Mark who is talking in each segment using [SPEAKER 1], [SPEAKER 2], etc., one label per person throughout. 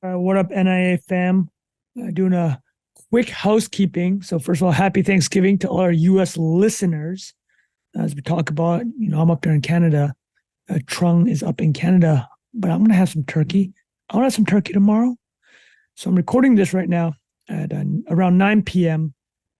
[SPEAKER 1] What up, NIA fam? Doing a quick housekeeping. So, first of all, happy Thanksgiving to all our US listeners. As we talk about, I'm up there in Canada. Trung is up in Canada, but I'm going to have some turkey. I want to have some turkey tomorrow. So, I'm recording this right now at around 9 p.m.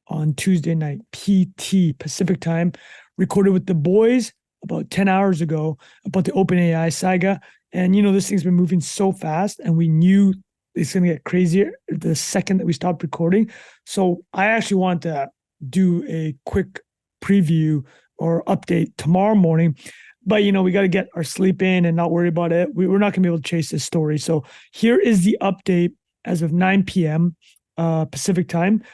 [SPEAKER 1] on Tuesday night, PT, Pacific time. Recorded with the boys about 10 hours ago about the OpenAI saga. And, this thing's been moving so fast, and we knew it's going to get crazier the second that we stopped recording. So I actually want to do a quick preview or update tomorrow morning. But, we got to get our sleep in and not worry about it. We're not going to be able to chase this story. So here is the update as of 9 p.m. Pacific time.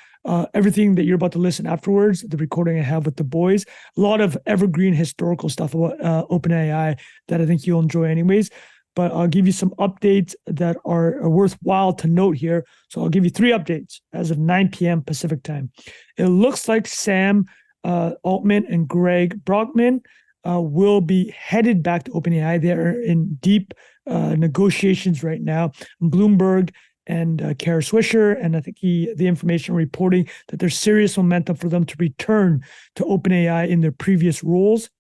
[SPEAKER 1] Everything that you're about to listen afterwards, the recording I have with the boys, a lot of evergreen historical stuff about OpenAI that I think you'll enjoy anyways. But I'll give you some updates that are worthwhile to note here. So I'll give you 3 updates as of 9 p.m. Pacific time. It looks like Sam Altman and Greg Brockman will be headed back to OpenAI. They're in deep negotiations right now. Bloomberg and Kara Swisher, and I think the information reporting that there's serious momentum for them to return to OpenAI in their previous roles.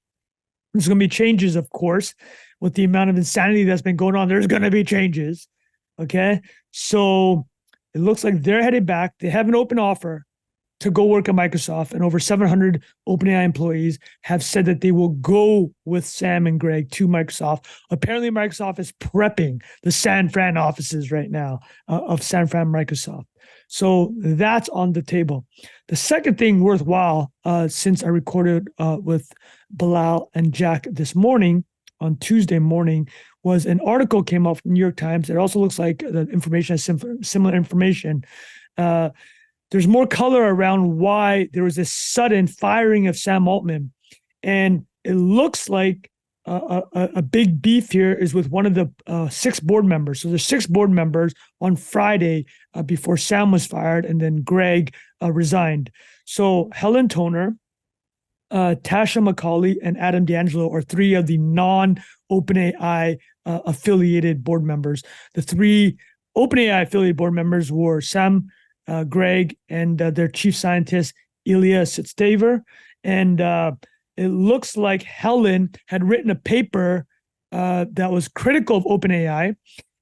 [SPEAKER 1] There's going to be changes, of course, with the amount of insanity that's been going on. There's going to be changes, okay? So it looks like they're headed back. They have an open offer to go work at Microsoft, and over 700 OpenAI employees have said that they will go with Sam and Greg to Microsoft. Apparently, Microsoft is prepping the San Fran offices right now of San Fran Microsoft. So that's on the table. The second thing worthwhile, since I recorded with Bilal and Jack this morning, on Tuesday morning, was an article came out from the New York Times. It also looks like the information has similar information. There's more color around why there was this sudden firing of Sam Altman. And it looks like a big beef here is with one of the 6 board members. So there's 6 board members on Friday before Sam was fired, and then Greg resigned. So Helen Toner, Tasha McCauley, and Adam D'Angelo are 3 of the non-OpenAI affiliated board members. The 3 OpenAI affiliated board members were Sam, Greg, and their chief scientist, Ilya Sutskever. And it looks like Helen had written a paper that was critical of OpenAI,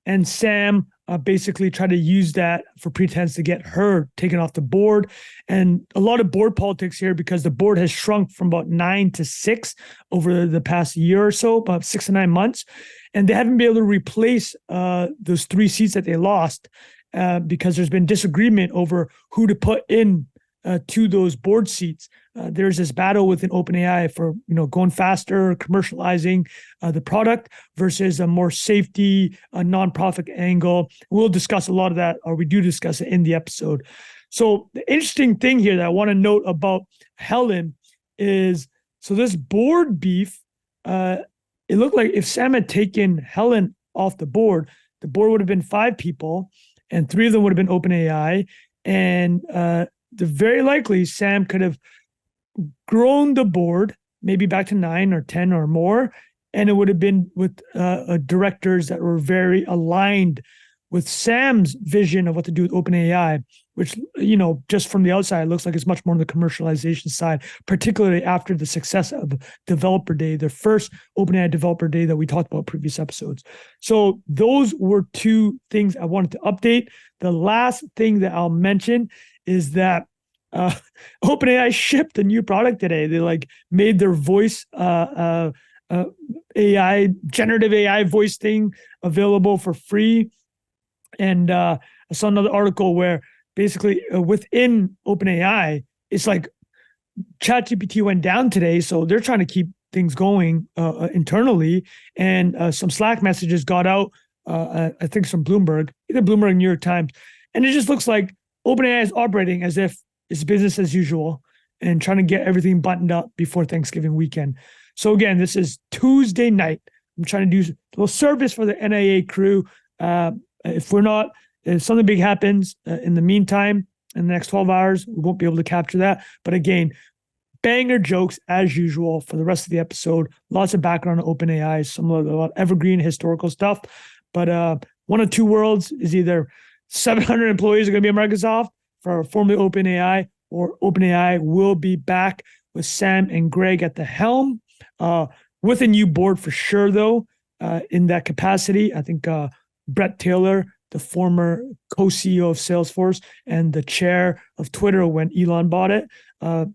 [SPEAKER 1] and Sam basically tried to use that for pretense to get her taken off the board. And a lot of board politics here, because the board has shrunk from about 9 to 6 over the past year or so, about 6 to 9 months. And they haven't been able to replace those 3 seats that they lost because there's been disagreement over who to put in to those board seats. There's this battle within OpenAI for going faster, commercializing the product versus a more safety, nonprofit angle. We'll discuss a lot of that, or we do discuss it in the episode. So the interesting thing here that I want to note about Helen is, so this board beef, it looked like if Sam had taken Helen off the board would have been 5 people, and 3 of them would have been OpenAI, and the very likely Sam could have grown the board maybe back to 9 or 10 or more, and it would have been with directors that were very aligned with Sam's vision of what to do with OpenAI, which, just from the outside, looks like it's much more on the commercialization side, particularly after the success of Developer Day, the first OpenAI Developer Day that we talked about in previous episodes. So those were 2 things I wanted to update. The last thing that I'll mention is that OpenAI shipped a new product today. They made their voice AI, generative AI voice thing available for free. And I saw another article where basically within OpenAI, it's like ChatGPT went down today, so they're trying to keep things going internally. And some Slack messages got out, I think from Bloomberg, either Bloomberg or New York Times. And it just looks like OpenAI is operating as if it's business as usual and trying to get everything buttoned up before Thanksgiving weekend. So again, this is Tuesday night. I'm trying to do a little service for the NIA crew. If something big happens in the meantime, in the next 12 hours, we won't be able to capture that. But again, banger jokes as usual for the rest of the episode. Lots of background on OpenAI, some of the evergreen historical stuff. But one of two worlds is either 700 employees are going to be at Microsoft for formerly OpenAI, or OpenAI will be back with Sam and Greg at the helm, with a new board for sure, though, in that capacity. I think Brett Taylor, the former co-CEO of Salesforce and the chair of Twitter when Elon bought it,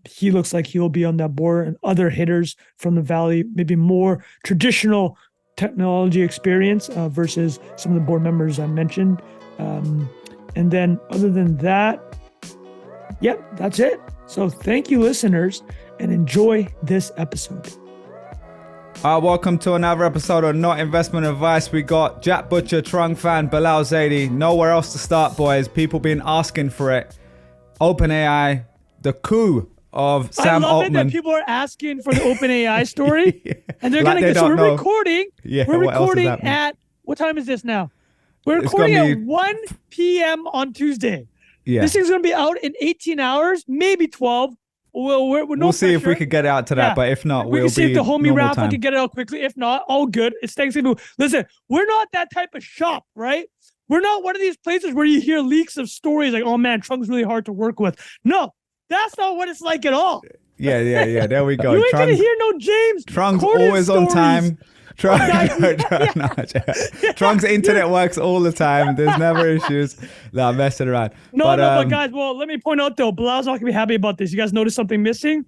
[SPEAKER 1] he looks like he'll be on that board, and other hitters from the Valley, maybe more traditional technology experience versus some of the board members I mentioned. And then other than that, yep, that's it. So thank you, listeners, and enjoy this episode.
[SPEAKER 2] Welcome to another episode of Not Investment Advice. We got Jack Butcher, Trung Phan, Bilal Zaidi. Nowhere else to start, boys. People been asking for it. OpenAI, the coup of Sam Altman.
[SPEAKER 1] I love it that people are asking for the OpenAI story, and they're like gonna. So we're recording. Yeah, we're recording at what time is this now? We're recording at 1 p.m. on Tuesday. Yeah, this thing's gonna be out in 18 hours, maybe 12. We'll
[SPEAKER 2] see if we could get it out to that, but if not,
[SPEAKER 1] we can see if the homie Rafa can get it out quickly. If not, all good. It's Thanksgiving. Listen, we're not that type of shop, right? We're not one of these places where you hear leaks of stories like, oh man, Trunk's really hard to work with. No, that's not what it's like at all.
[SPEAKER 2] Yeah. There we go.
[SPEAKER 1] You ain't gonna hear no James.
[SPEAKER 2] Trunk's always on time. Trunk's internet works all the time. There's never issues. No, I'm messing around.
[SPEAKER 1] But guys, well, let me point out though, Bilal's not gonna be happy about this. You guys notice something missing?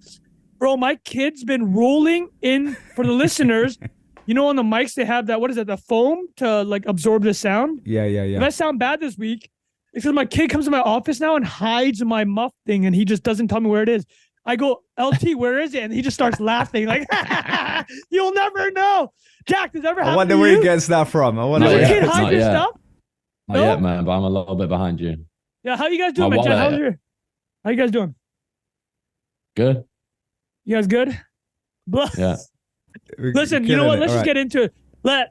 [SPEAKER 1] Bro, my kid's been rolling in for the listeners. You know, on the mics they have that, what is it, the foam to like absorb the sound?
[SPEAKER 2] Yeah.
[SPEAKER 1] If I sound bad this week, it's because my kid comes to my office now and hides my muff thing, and he just doesn't tell me where it is. I go, LT, where is it? And he just starts laughing like, you'll never know. Jack, does that ever happen?
[SPEAKER 2] I wonder where he gets that from. I wonder
[SPEAKER 1] where kid hide your stuff?
[SPEAKER 3] Not yet, man, but I'm a little bit behind you.
[SPEAKER 1] Yeah, how you guys doing, man? Jack, how you guys doing?
[SPEAKER 3] Good.
[SPEAKER 1] You guys good?
[SPEAKER 3] Yeah.
[SPEAKER 1] Listen, you know what? Let's just get into it.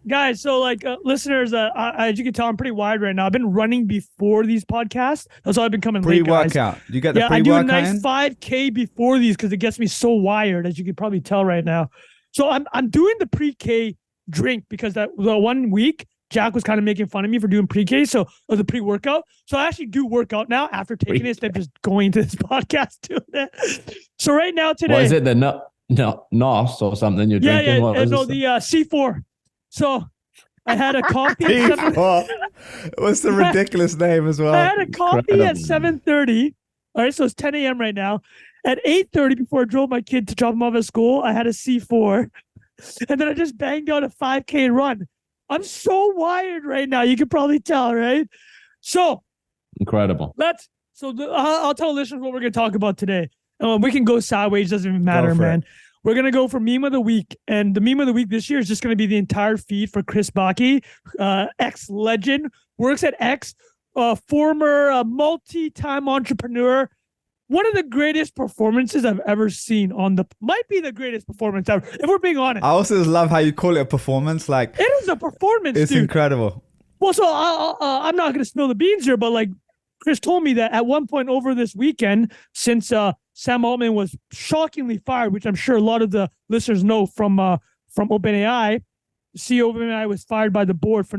[SPEAKER 1] Guys, so like listeners, as you can tell, I'm pretty wired right now. I've been running before these podcasts. That's why I've been coming late, guys.
[SPEAKER 2] Pre-workout. You get the pre-workout.
[SPEAKER 1] I do a nice 5K before these because it gets me so wired, as you can probably tell right now. So I'm doing the pre-K drink because that the 1 week Jack was kind of making fun of me for doing pre-K, or the pre-workout. So I actually do work out now after taking it instead of just going to this podcast doing it. So right now today,
[SPEAKER 3] what is it? The NOS or something you're drinking?
[SPEAKER 1] The C4. So I had a coffee.
[SPEAKER 2] What's the ridiculous name as well?
[SPEAKER 1] I had a coffee at 7:30. All right, so it's 10 a.m. right now. At 8:30, before I drove my kid to drop him off at school, I had a C4. And then I just banged out a 5K run. I'm so wired right now. You can probably tell, right? So
[SPEAKER 3] incredible.
[SPEAKER 1] I'll tell listeners what we're going to talk about today. We can go sideways. Doesn't even matter, man. We're going to go for meme of the week. And the meme of the week this year is just going to be the entire feed for Chris Baki, ex-legend, works at X, former multi-time entrepreneur. One of the greatest performances I've ever seen might be the greatest performance ever, if we're being honest.
[SPEAKER 2] I also just love how you call it a performance. Like,
[SPEAKER 1] it is a performance,
[SPEAKER 2] it's
[SPEAKER 1] dude.
[SPEAKER 2] Incredible.
[SPEAKER 1] Well, so I'm not going to spill the beans here, but like Chris told me that at one point over this weekend, since Sam Altman was shockingly fired, which I'm sure a lot of the listeners know from OpenAI, CEO of OpenAI was fired by the board for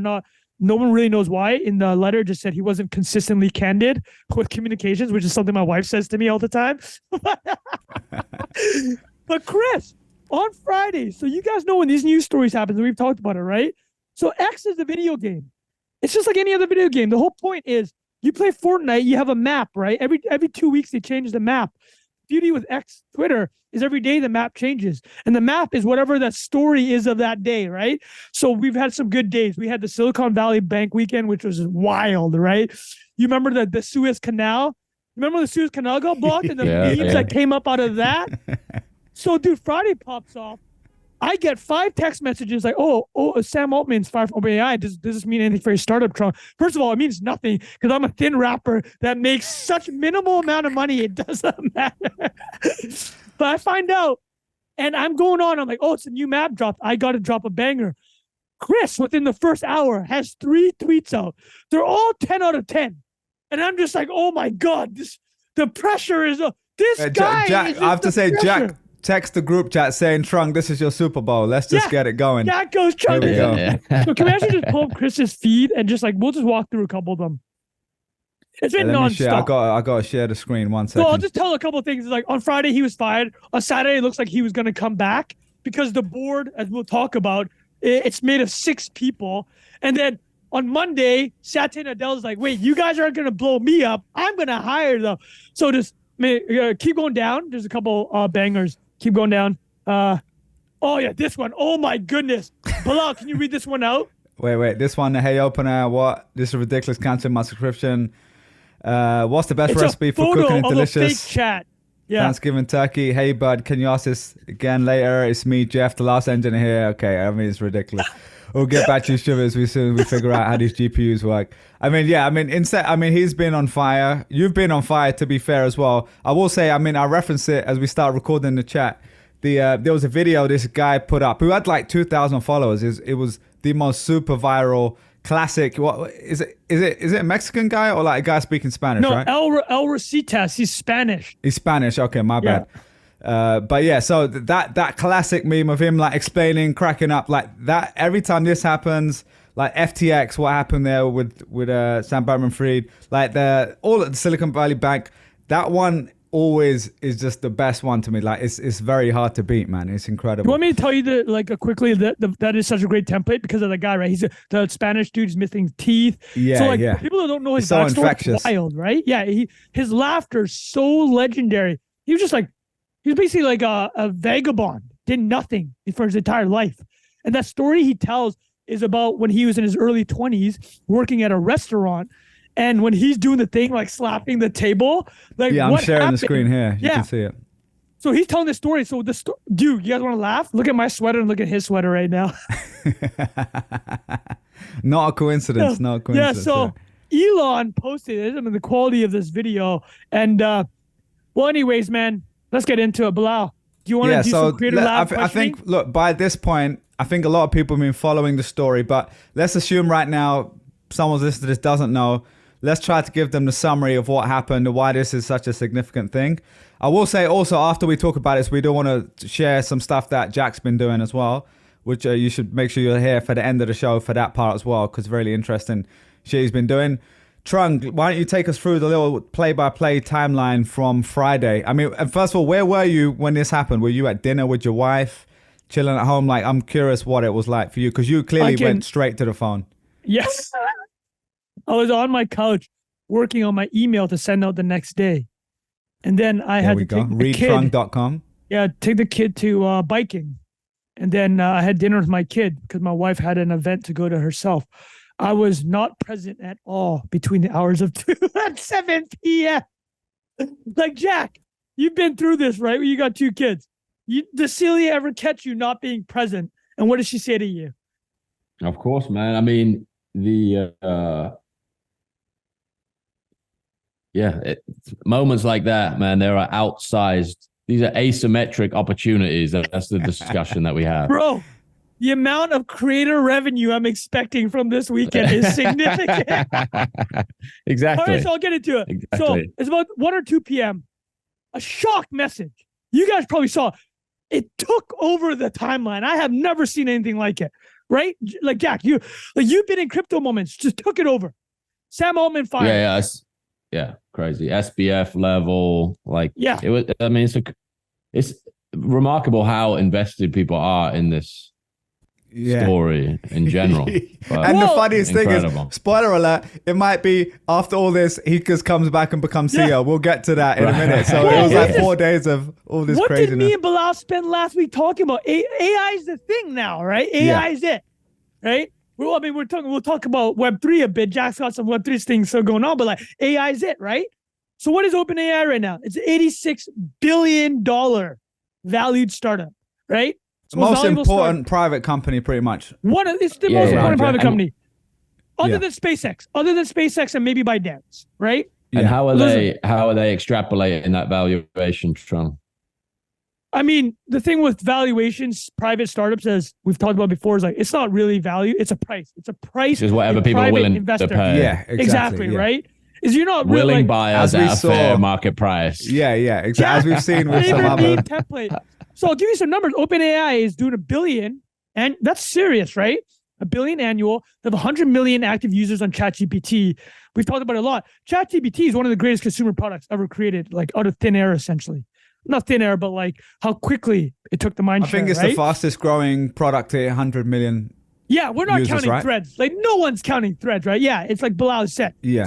[SPEAKER 1] no one really knows why. In the letter, just said he wasn't consistently candid with communications, which is something my wife says to me all the time. But Chris, on Friday, so you guys know when these news stories happen, and we've talked about it, right? So X is a video game. It's just like any other video game. The whole point is you play Fortnite, you have a map, right? Every 2 weeks they change the map. Beauty with X Twitter is every day the map changes, and the map is whatever that story is of that day, right? So we've had some good days. We had the Silicon Valley Bank weekend, which was wild, right? You remember the Suez Canal? Remember when the Suez Canal got blocked and the memes that came up out of that? So, dude, Friday pops off. I get 5 text messages like, oh, Sam Altman's fired from OpenAI. Does this mean anything for your startup, Trump? First of all, it means nothing because I'm a thin rapper that makes such minimal amount of money. It doesn't matter. But I find out, and I'm going on. I'm like, oh, it's a new map dropped. I got to drop a banger. Chris, within the first hour, has 3 tweets out. They're all 10 out of 10. And I'm just like, oh, my God, the pressure is... this guy
[SPEAKER 2] Jack,
[SPEAKER 1] is
[SPEAKER 2] I have to say,
[SPEAKER 1] pressure.
[SPEAKER 2] text the group chat saying, Trung, this is your Super Bowl. Let's just get it going.
[SPEAKER 1] That goes Trung.
[SPEAKER 2] Here we go.
[SPEAKER 3] Yeah.
[SPEAKER 1] So can we actually just pull up Chris's feed and just like, we'll just walk through a couple of them. It's been
[SPEAKER 2] Let me share. I
[SPEAKER 1] nonstop.
[SPEAKER 2] got to share the screen 1 second.
[SPEAKER 1] So I'll just tell a couple of things. Like on Friday, he was fired. On Saturday, it looks like he was going to come back because the board, as we'll talk about, it's made of 6 people. And then on Monday, Satya and Adele's like, wait, you guys aren't going to blow me up. I'm going to hire them. So just keep going down. There's a couple bangers. Keep going down. Oh, yeah, this one. Oh, my goodness. Bilal, can you read this one out?
[SPEAKER 2] Wait. This one. Hey, opener. What? This is ridiculous. Cancel my subscription. What's the best recipe for cooking a delicious
[SPEAKER 1] fake chat. Yeah.
[SPEAKER 2] Thanksgiving turkey? Hey, bud, can you ask this again later? It's me, Jeff, the last engineer here. Okay, I mean, it's ridiculous. We'll get back to you, Shivers. We figure out how these GPUs work. I mean, he's been on fire. You've been on fire, to be fair, as well. I will say, I mean, I reference it as we start recording the chat. There was a video this guy put up who had like 2,000 followers. It was the most super viral classic. What is it? Is it a Mexican guy or like a guy speaking Spanish?
[SPEAKER 1] No,
[SPEAKER 2] right?
[SPEAKER 1] El Rositas. He's Spanish.
[SPEAKER 2] He's Spanish. Okay, my bad. But yeah, so that classic meme of him like explaining, cracking up like that every time this happens. Like FTX, what happened there with Sam Bankman-Fried, like all at the Silicon Valley Bank. That one always is just the best one to me. Like it's very hard to beat, man. It's incredible.
[SPEAKER 1] You want me to tell you quickly that is such a great template because of the guy, right? He's the Spanish dude's missing teeth.
[SPEAKER 2] Yeah,
[SPEAKER 1] so like
[SPEAKER 2] yeah.
[SPEAKER 1] people that don't know his
[SPEAKER 2] so
[SPEAKER 1] backstory,
[SPEAKER 2] infectious.
[SPEAKER 1] it's wild, right? Yeah, his laughter's so legendary. He was basically like a vagabond, did nothing for his entire life. And that story he tells is about when he was in his early 20s working at a restaurant. And when he's doing the thing, like slapping the table, like
[SPEAKER 2] yeah, I'm
[SPEAKER 1] what
[SPEAKER 2] sharing
[SPEAKER 1] happened?
[SPEAKER 2] the screen here. You can see it.
[SPEAKER 1] So he's telling the story. So dude, you guys want to laugh? Look at my sweater and look at his sweater right now.
[SPEAKER 2] Not a coincidence. Not a coincidence.
[SPEAKER 1] Yeah. So Elon posted it. I mean, the quality of this video. And well, anyways, man, let's get into it. Bilal, do you want to do some creative lab
[SPEAKER 2] I think, look, by this point, I think a lot of people have been following the story, but let's assume right now someone's listening to this doesn't know. Let's try to give them the summary of what happened and why this is such a significant thing. I will say also, after we talk about this, we do want to share some stuff that Jack's been doing as well, which you should make sure you're here for the end of the show for that part as well, because really interesting shit he's been doing. Trung, why don't you take us through the little play-by-play timeline from Friday? I mean, first of all, where were you when this happened? Were you at dinner with your wife, chilling at home? Like, I'm curious what it was like for you, because you clearly went straight to the phone.
[SPEAKER 1] Yes. I was on my couch working on my email to send out the next day. And then I had to take the kid.
[SPEAKER 2] Readtrunk.com.
[SPEAKER 1] Yeah, take the kid to biking. And then I had dinner with my kid because my wife had an event to go to herself. I was not present at all between the hours of 2 and 7 p.m. Like, Jack, you've been through this, right? You got 2 kids. Does Celia ever catch you not being present? And what does she say to you?
[SPEAKER 3] Of course, man. I mean, moments like that, man, there are outsized. These are asymmetric opportunities. That's the discussion that we have.
[SPEAKER 1] Bro, the amount of creator revenue I'm expecting from this weekend is significant.
[SPEAKER 3] Exactly.
[SPEAKER 1] All right, so I'll get into it.
[SPEAKER 3] Exactly.
[SPEAKER 1] So it's about 1 or 2 p.m. A shock message. You guys probably saw it took over the timeline. I have never seen anything like it. Right? Like, Jack, you've been in crypto moments, just took it over. Sam Altman fired.
[SPEAKER 3] Yeah, crazy. SBF level. Like,
[SPEAKER 1] yeah.
[SPEAKER 3] It was, I mean, it's remarkable how invested people are in this story in general.
[SPEAKER 2] And the funniest thing is, spoiler alert, it might be after all this, he just comes back and becomes CEO. We'll get to that in a minute. So it was like 4 days of all this craziness.
[SPEAKER 1] What did me and Bilal spend last week talking about? AI is the thing now, right? AI is it, right? Well, I mean, we'll talk about Web3 a bit. Jack's got some Web3 things still going on, but like AI is it, right? So what is OpenAI right now? It's an $86 billion valued startup, right?
[SPEAKER 2] The most important private company, pretty much.
[SPEAKER 1] It's the most important private company, other than SpaceX, and maybe ByteDance, right?
[SPEAKER 3] And how are they extrapolating that valuation, Trung?
[SPEAKER 1] I mean, the thing with valuations, private startups, as we've talked about before, is like it's not really value; it's a price. It's a price.
[SPEAKER 3] It's whatever people are willing
[SPEAKER 1] investor.
[SPEAKER 3] to pay.
[SPEAKER 2] Yeah, exactly
[SPEAKER 1] right? is you're not really
[SPEAKER 3] willing
[SPEAKER 1] like,
[SPEAKER 3] buyers
[SPEAKER 2] as we
[SPEAKER 3] at a
[SPEAKER 2] saw-
[SPEAKER 3] fair market price.
[SPEAKER 2] Yeah, exactly. As we've seen with some
[SPEAKER 1] favorite
[SPEAKER 2] other.
[SPEAKER 1] meme template. So I'll give you some numbers. OpenAI is doing $1 billion, and that's serious, right? $1 billion annual. They have 100 million active users on ChatGPT. We've talked about it a lot. ChatGPT is one of the greatest consumer products ever created, like out of thin air, essentially. Not thin air, but like how quickly it took the mind share.
[SPEAKER 2] I think it's
[SPEAKER 1] right?
[SPEAKER 2] the fastest growing product at 100 million.
[SPEAKER 1] Yeah, we're not
[SPEAKER 2] users,
[SPEAKER 1] counting
[SPEAKER 2] right?
[SPEAKER 1] threads. Like no one's counting threads, right? Yeah, it's like Bilal said.
[SPEAKER 2] Yeah.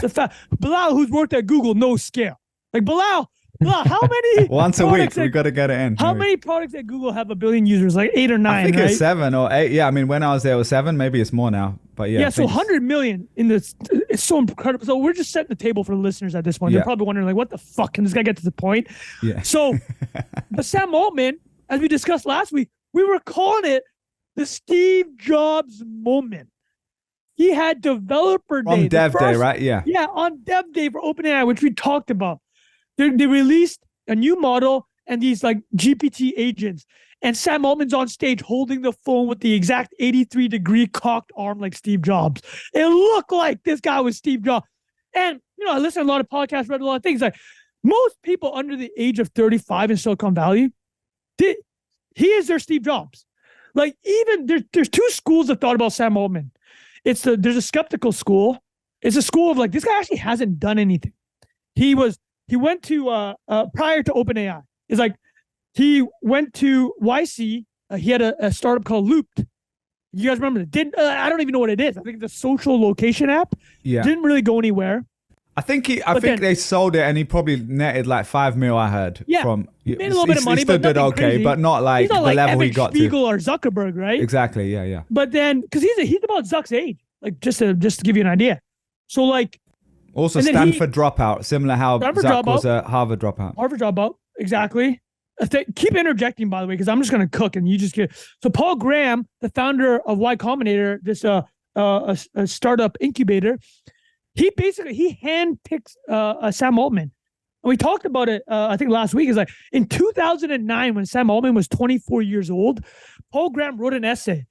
[SPEAKER 1] Bilal, who's worked at Google, knows scale. Like Bilal, how many
[SPEAKER 2] Once a week, we got to get it in.
[SPEAKER 1] How many products at Google have 1 billion users? Like 8 or 9,
[SPEAKER 2] I think
[SPEAKER 1] right?
[SPEAKER 2] it's 7 or 8. Yeah, I mean, when I was there, it was 7. Maybe it's more now. But yeah.
[SPEAKER 1] Yeah, so 100 million in this. It's so incredible. So we're just setting the table for the listeners at this point.
[SPEAKER 2] Yeah.
[SPEAKER 1] They're probably wondering, like, what the fuck can this guy get to the point?
[SPEAKER 2] Yeah.
[SPEAKER 1] So, but Sam Altman, as we discussed last week, we were calling it the Steve Jobs moment. He had developer day.
[SPEAKER 2] On Dev Day, right? Yeah.
[SPEAKER 1] Yeah, on Dev Day for OpenAI, which we talked about. They released a new model and these like GPT agents. And Sam Altman's on stage holding the phone with the exact 83-degree cocked arm like Steve Jobs. It looked like this guy was Steve Jobs. And, you know, I listened to a lot of podcasts, read a lot of things. Like most people under the age of 35 in Silicon Valley, he is their Steve Jobs. Like even there's two schools of thought about Sam Altman. There's a skeptical school. It's a school of like, this guy actually hasn't done anything. He went to, prior to OpenAI, it's like, he went to YC. He had a startup called Looped. You guys remember it? I don't even know what it is. I think it's a social location app.
[SPEAKER 2] Yeah.
[SPEAKER 1] Didn't really go anywhere.
[SPEAKER 2] I think they sold it and he probably netted like 5 mil, I heard.
[SPEAKER 1] Yeah,
[SPEAKER 2] From,
[SPEAKER 1] made a little bit of money,
[SPEAKER 2] he still
[SPEAKER 1] but
[SPEAKER 2] did
[SPEAKER 1] nothing
[SPEAKER 2] okay,
[SPEAKER 1] crazy.
[SPEAKER 2] but not like
[SPEAKER 1] He's not
[SPEAKER 2] the
[SPEAKER 1] like
[SPEAKER 2] level
[SPEAKER 1] Evan
[SPEAKER 2] he got
[SPEAKER 1] Spiegel
[SPEAKER 2] to.
[SPEAKER 1] or Zuckerberg, right?
[SPEAKER 2] Exactly, yeah.
[SPEAKER 1] But then, because he's about Zuck's age, like just to give you an idea. So like,
[SPEAKER 2] Also
[SPEAKER 1] and then
[SPEAKER 2] Stanford dropout, similar how
[SPEAKER 1] Stanford
[SPEAKER 2] Zuck
[SPEAKER 1] dropout.
[SPEAKER 2] was a Harvard dropout.
[SPEAKER 1] Harvard dropout, exactly. Keep interjecting, by the way, because I'm just going to cook and you just get. So Paul Graham, the founder of Y Combinator, this a startup incubator, he handpicks Sam Altman. And we talked about it, I think last week. Is like in 2009, when Sam Altman was 24 years old, Paul Graham wrote an essay.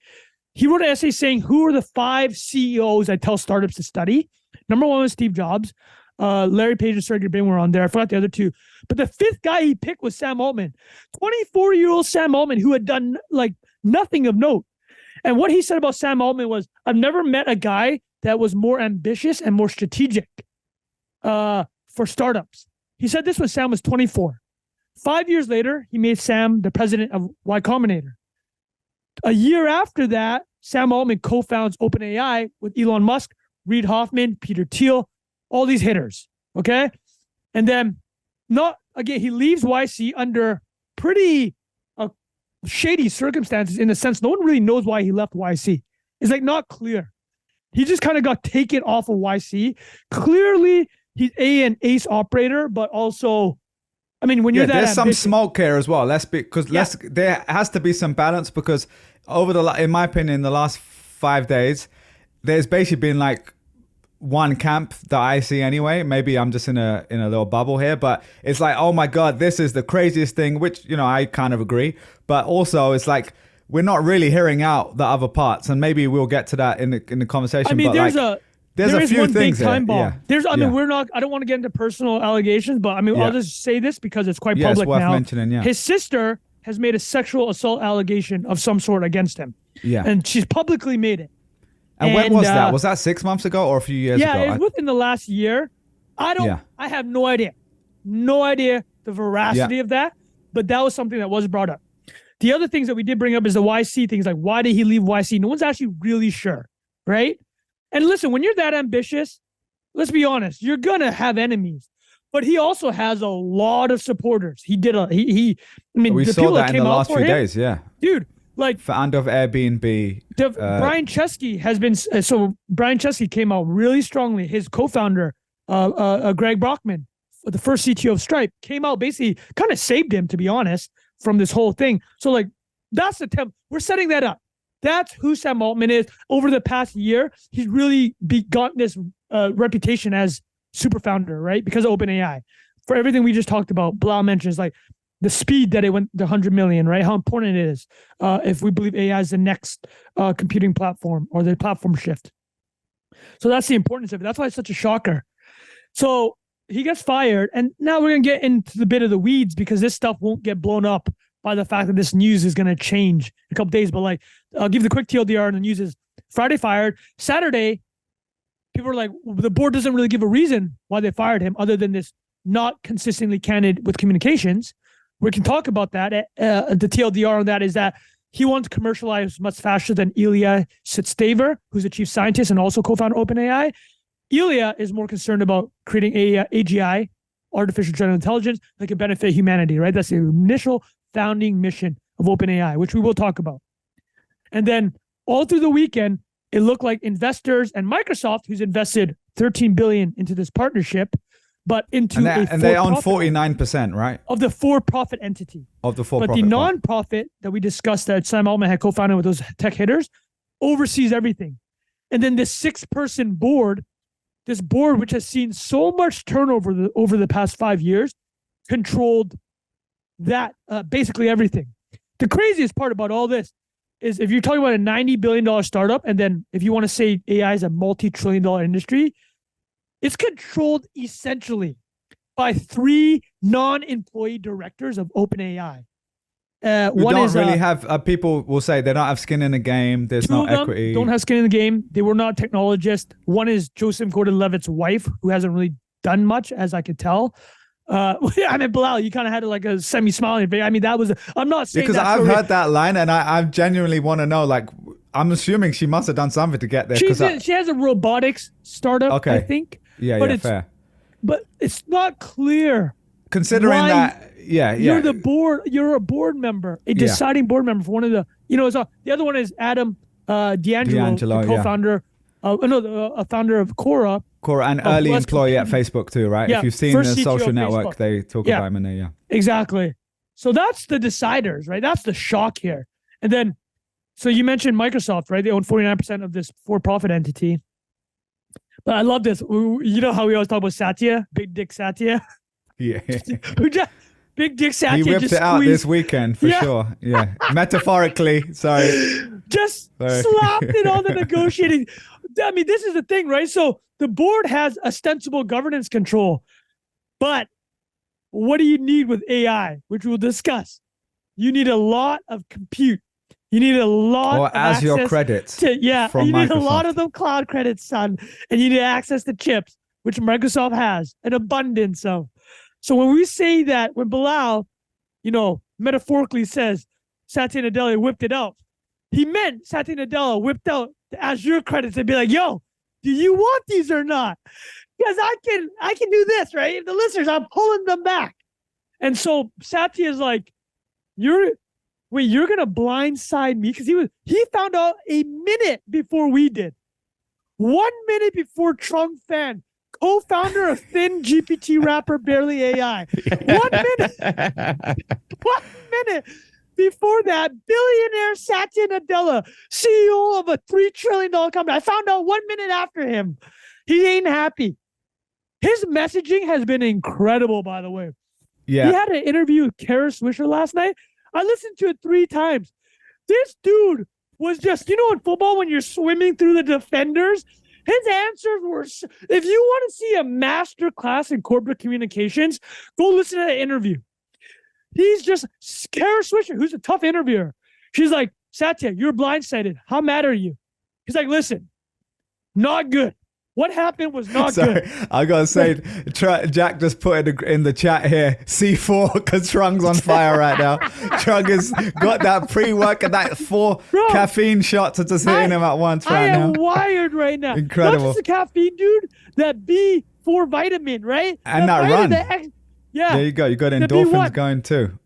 [SPEAKER 1] He wrote an essay saying, who are the 5 CEOs I tell startups to study? Number 1 was Steve Jobs. Larry Page and Sergey Brin were on there. I forgot the other 2. But the 5th guy he picked was Sam Altman. 24-year-old Sam Altman, who had done like nothing of note. And what he said about Sam Altman was, I've never met a guy that was more ambitious and more strategic for startups. He said this when Sam was 24. 5 years later, he made Sam the president of Y Combinator. A year after that, Sam Altman co-founds OpenAI with Elon Musk, Reid Hoffman, Peter Thiel, all these hitters, okay? And then, he leaves YC under pretty shady circumstances in the sense no one really knows why he left YC. It's like not clear. He just kind of got taken off of YC. Clearly, he's an ace operator, but also, I mean, when you're that
[SPEAKER 2] there's
[SPEAKER 1] ambitious,
[SPEAKER 2] some smoke here as well. There has to be some balance because in my opinion, the last 5 days, there's basically been like one camp that I see anyway. Maybe I'm just in a little bubble here, but it's like, oh my God, this is the craziest thing, which, you know, I kind of agree. But also it's like, we're not really hearing out the other parts. And maybe we'll get to that in the conversation.
[SPEAKER 1] I mean,
[SPEAKER 2] but there's a few
[SPEAKER 1] one
[SPEAKER 2] things
[SPEAKER 1] big time bomb.
[SPEAKER 2] Yeah.
[SPEAKER 1] I don't want to get into personal allegations, but I mean, I'll just say this because it's quite public
[SPEAKER 2] it's worth
[SPEAKER 1] now.
[SPEAKER 2] mentioning, yeah.
[SPEAKER 1] His sister has made a sexual assault allegation of some sort against him.
[SPEAKER 2] Yeah.
[SPEAKER 1] And she's publicly made it.
[SPEAKER 2] And when was that? Was that 6 months ago or a few years ago?
[SPEAKER 1] Yeah, it was within the last year. I have no idea the veracity of that, but that was something that was brought up. The other things that we did bring up is the YC things, like why did he leave YC? No one's actually really sure, right? And listen, when you're that ambitious, let's be honest, you're gonna have enemies. But he also has a lot of supporters. We saw
[SPEAKER 2] that in the last few days, yeah.
[SPEAKER 1] Dude, like
[SPEAKER 2] founder of Airbnb.
[SPEAKER 1] Brian Chesky has been, so Brian Chesky came out really strongly. His co-founder, Greg Brockman, the first CTO of Stripe, came out, basically kind of saved him, to be honest, from this whole thing. So like, that's the we're setting that up. That's who Sam Altman is. Over the past year, he's really gotten this reputation as super founder, right? Because of OpenAI. For everything we just talked about, Bilal mentions like the speed that it went to 100 million, right? How important it is if we believe AI is the next computing platform or the platform shift. So that's the importance of it. That's why it's such a shocker. So he gets fired, and now we're gonna get into the bit of the weeds because this stuff won't get blown up by the fact that this news is gonna change in a couple days. But like, I'll give the quick TLDR, and the news is Friday fired, Saturday. People are like, the board doesn't really give a reason why they fired him other than this not consistently candid with communications. We can talk about that. The TLDR on that is that he wants to commercialize much faster than Ilya Sutskever, who's the chief scientist and also co-founder of OpenAI. Ilya is more concerned about creating AGI, artificial general intelligence, that can benefit humanity, right? That's the initial founding mission of OpenAI, which we will talk about. And then all through the weekend, it looked like investors and Microsoft, who's invested $13 billion into this partnership, but into
[SPEAKER 2] and they own 49%, right?
[SPEAKER 1] Of the for-profit entity.
[SPEAKER 2] Of the for-profit.
[SPEAKER 1] But the non-profit that we discussed that Sam Altman had co-founded with those tech hitters oversees everything. And then this 6-person board, this board which has seen so much turnover over the past 5 years, controlled that basically everything. The craziest part about all this is if you're talking about a $90 billion startup, and then if you want to say AI is a multi-trillion-dollar industry, it's controlled essentially by 3 non-employee directors of OpenAI.
[SPEAKER 2] One don't is really have people will say they don't have skin in the game. There's no equity.
[SPEAKER 1] Don't have skin in the game. They were not technologists. One is Joseph Gordon-Levitt's wife, who hasn't really done much, as I could tell. I mean, Bilal, you kind of had like a semi-smiling face. I mean, that was. I'm not saying
[SPEAKER 2] because I've heard that line, and I genuinely want to know. Like, I'm assuming she must have done something to get there.
[SPEAKER 1] She has a robotics startup,
[SPEAKER 2] okay.
[SPEAKER 1] I think.
[SPEAKER 2] Yeah, fair.
[SPEAKER 1] But it's not clear.
[SPEAKER 2] Considering that,
[SPEAKER 1] you're the board. You're a board member, a deciding board member for one of the. The other one is Adam D'Angelo, the co-founder. A founder of Quora.
[SPEAKER 2] Quora, an early employee at Facebook too, right?
[SPEAKER 1] Yeah,
[SPEAKER 2] if you've seen the social network,
[SPEAKER 1] Facebook.
[SPEAKER 2] they talk about him in there, yeah.
[SPEAKER 1] Exactly. So that's the deciders, right? That's the shock here. And then, so you mentioned Microsoft, right? They own 49% of this for-profit entity. But I love this. You know how we always talk about Satya, Big Dick Satya?
[SPEAKER 2] Yeah.
[SPEAKER 1] Big Dick Satya.
[SPEAKER 2] He whipped it out this weekend for sure. Yeah. Metaphorically, sorry.
[SPEAKER 1] Slapped it on the negotiating. I mean, this is the thing, right? So the board has ostensible governance control, but what do you need with AI, which we'll discuss? You need a lot of compute. You need a lot of access
[SPEAKER 2] your credits.
[SPEAKER 1] You need
[SPEAKER 2] Microsoft.
[SPEAKER 1] a lot of them cloud credits, son. And you need access to chips, which Microsoft has an abundance of. So when we say that, when Bilal, metaphorically says Satya Nadella whipped it out, he meant Satya Nadella whipped out the Azure credits and be like, yo, do you want these or not? Because I can do this, right? If the listeners, I'm pulling them back. And so Satya is like, you're going to blindside me? Because he found out a minute before we did. 1 minute before Trung Phan, co-founder of Thin GPT wrapper Barely AI. 1 minute. 1 minute. Before that, billionaire Satya Nadella, CEO of a $3 trillion company. I found out 1 minute after him. He ain't happy. His messaging has been incredible, by the way.
[SPEAKER 2] Yeah.
[SPEAKER 1] He had an interview with Kara Swisher last night. I listened to it 3 times. This dude was just, in football, when you're swimming through the defenders, his answers were, if you want to see a master class in corporate communications, go listen to that interview. He's just Kara Swisher, who's a tough interviewer. She's like, Satya, you're blindsided. How mad are you? He's like, listen, not good. What happened was not good.
[SPEAKER 2] I gotta say, Jack just put in the chat here, C4, because Trung's on fire right now. Trung has got that pre-work and that 4 caffeine shots are just hitting him at once right now.
[SPEAKER 1] I am wired right now.
[SPEAKER 2] Incredible.
[SPEAKER 1] Not just the caffeine, dude. That B4 vitamin, right?
[SPEAKER 2] And that run.
[SPEAKER 1] There
[SPEAKER 2] you go. You got endorphins going too.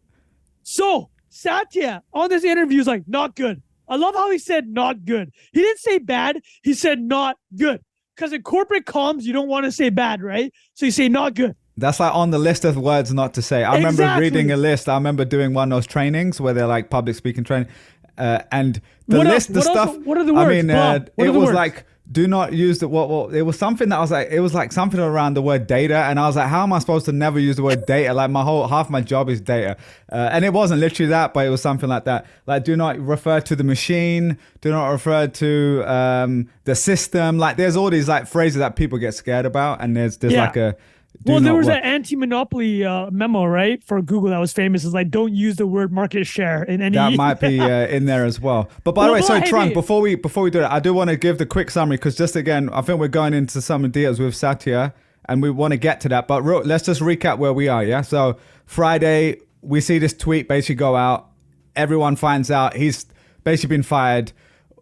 [SPEAKER 1] So Satya on this interview is like, not good. I love how he said not good. He didn't say bad. He said not good. Because in corporate comms, you don't want to say bad, right? So you say not good.
[SPEAKER 2] That's like on the list of words not to say. I remember reading a list. I remember doing one of those trainings where they're like public speaking training. And the
[SPEAKER 1] What
[SPEAKER 2] list,
[SPEAKER 1] else?
[SPEAKER 2] the stuff.
[SPEAKER 1] What are the words?
[SPEAKER 2] I mean, it was like do not use the what it was something that I was like, it was like something around the word data, and I was like, how am I supposed to never use the word data? Like half my job is data, and it wasn't literally that, but it was something like that. Like, do not refer to the machine, do not refer to the system. Like, there's all these like phrases that people get scared about, and there's like a
[SPEAKER 1] there was an anti-monopoly memo, right, for Google that was famous. It's like, don't use the word market share in any.
[SPEAKER 2] That might be in there as well. But by the way, sorry, Trung, before we do that, I do want to give the quick summary, because just again, I think we're going into some deals with Satya, and we want to get to that. But let's just recap where we are. Yeah. So Friday, we see this tweet basically go out. Everyone finds out he's basically been fired.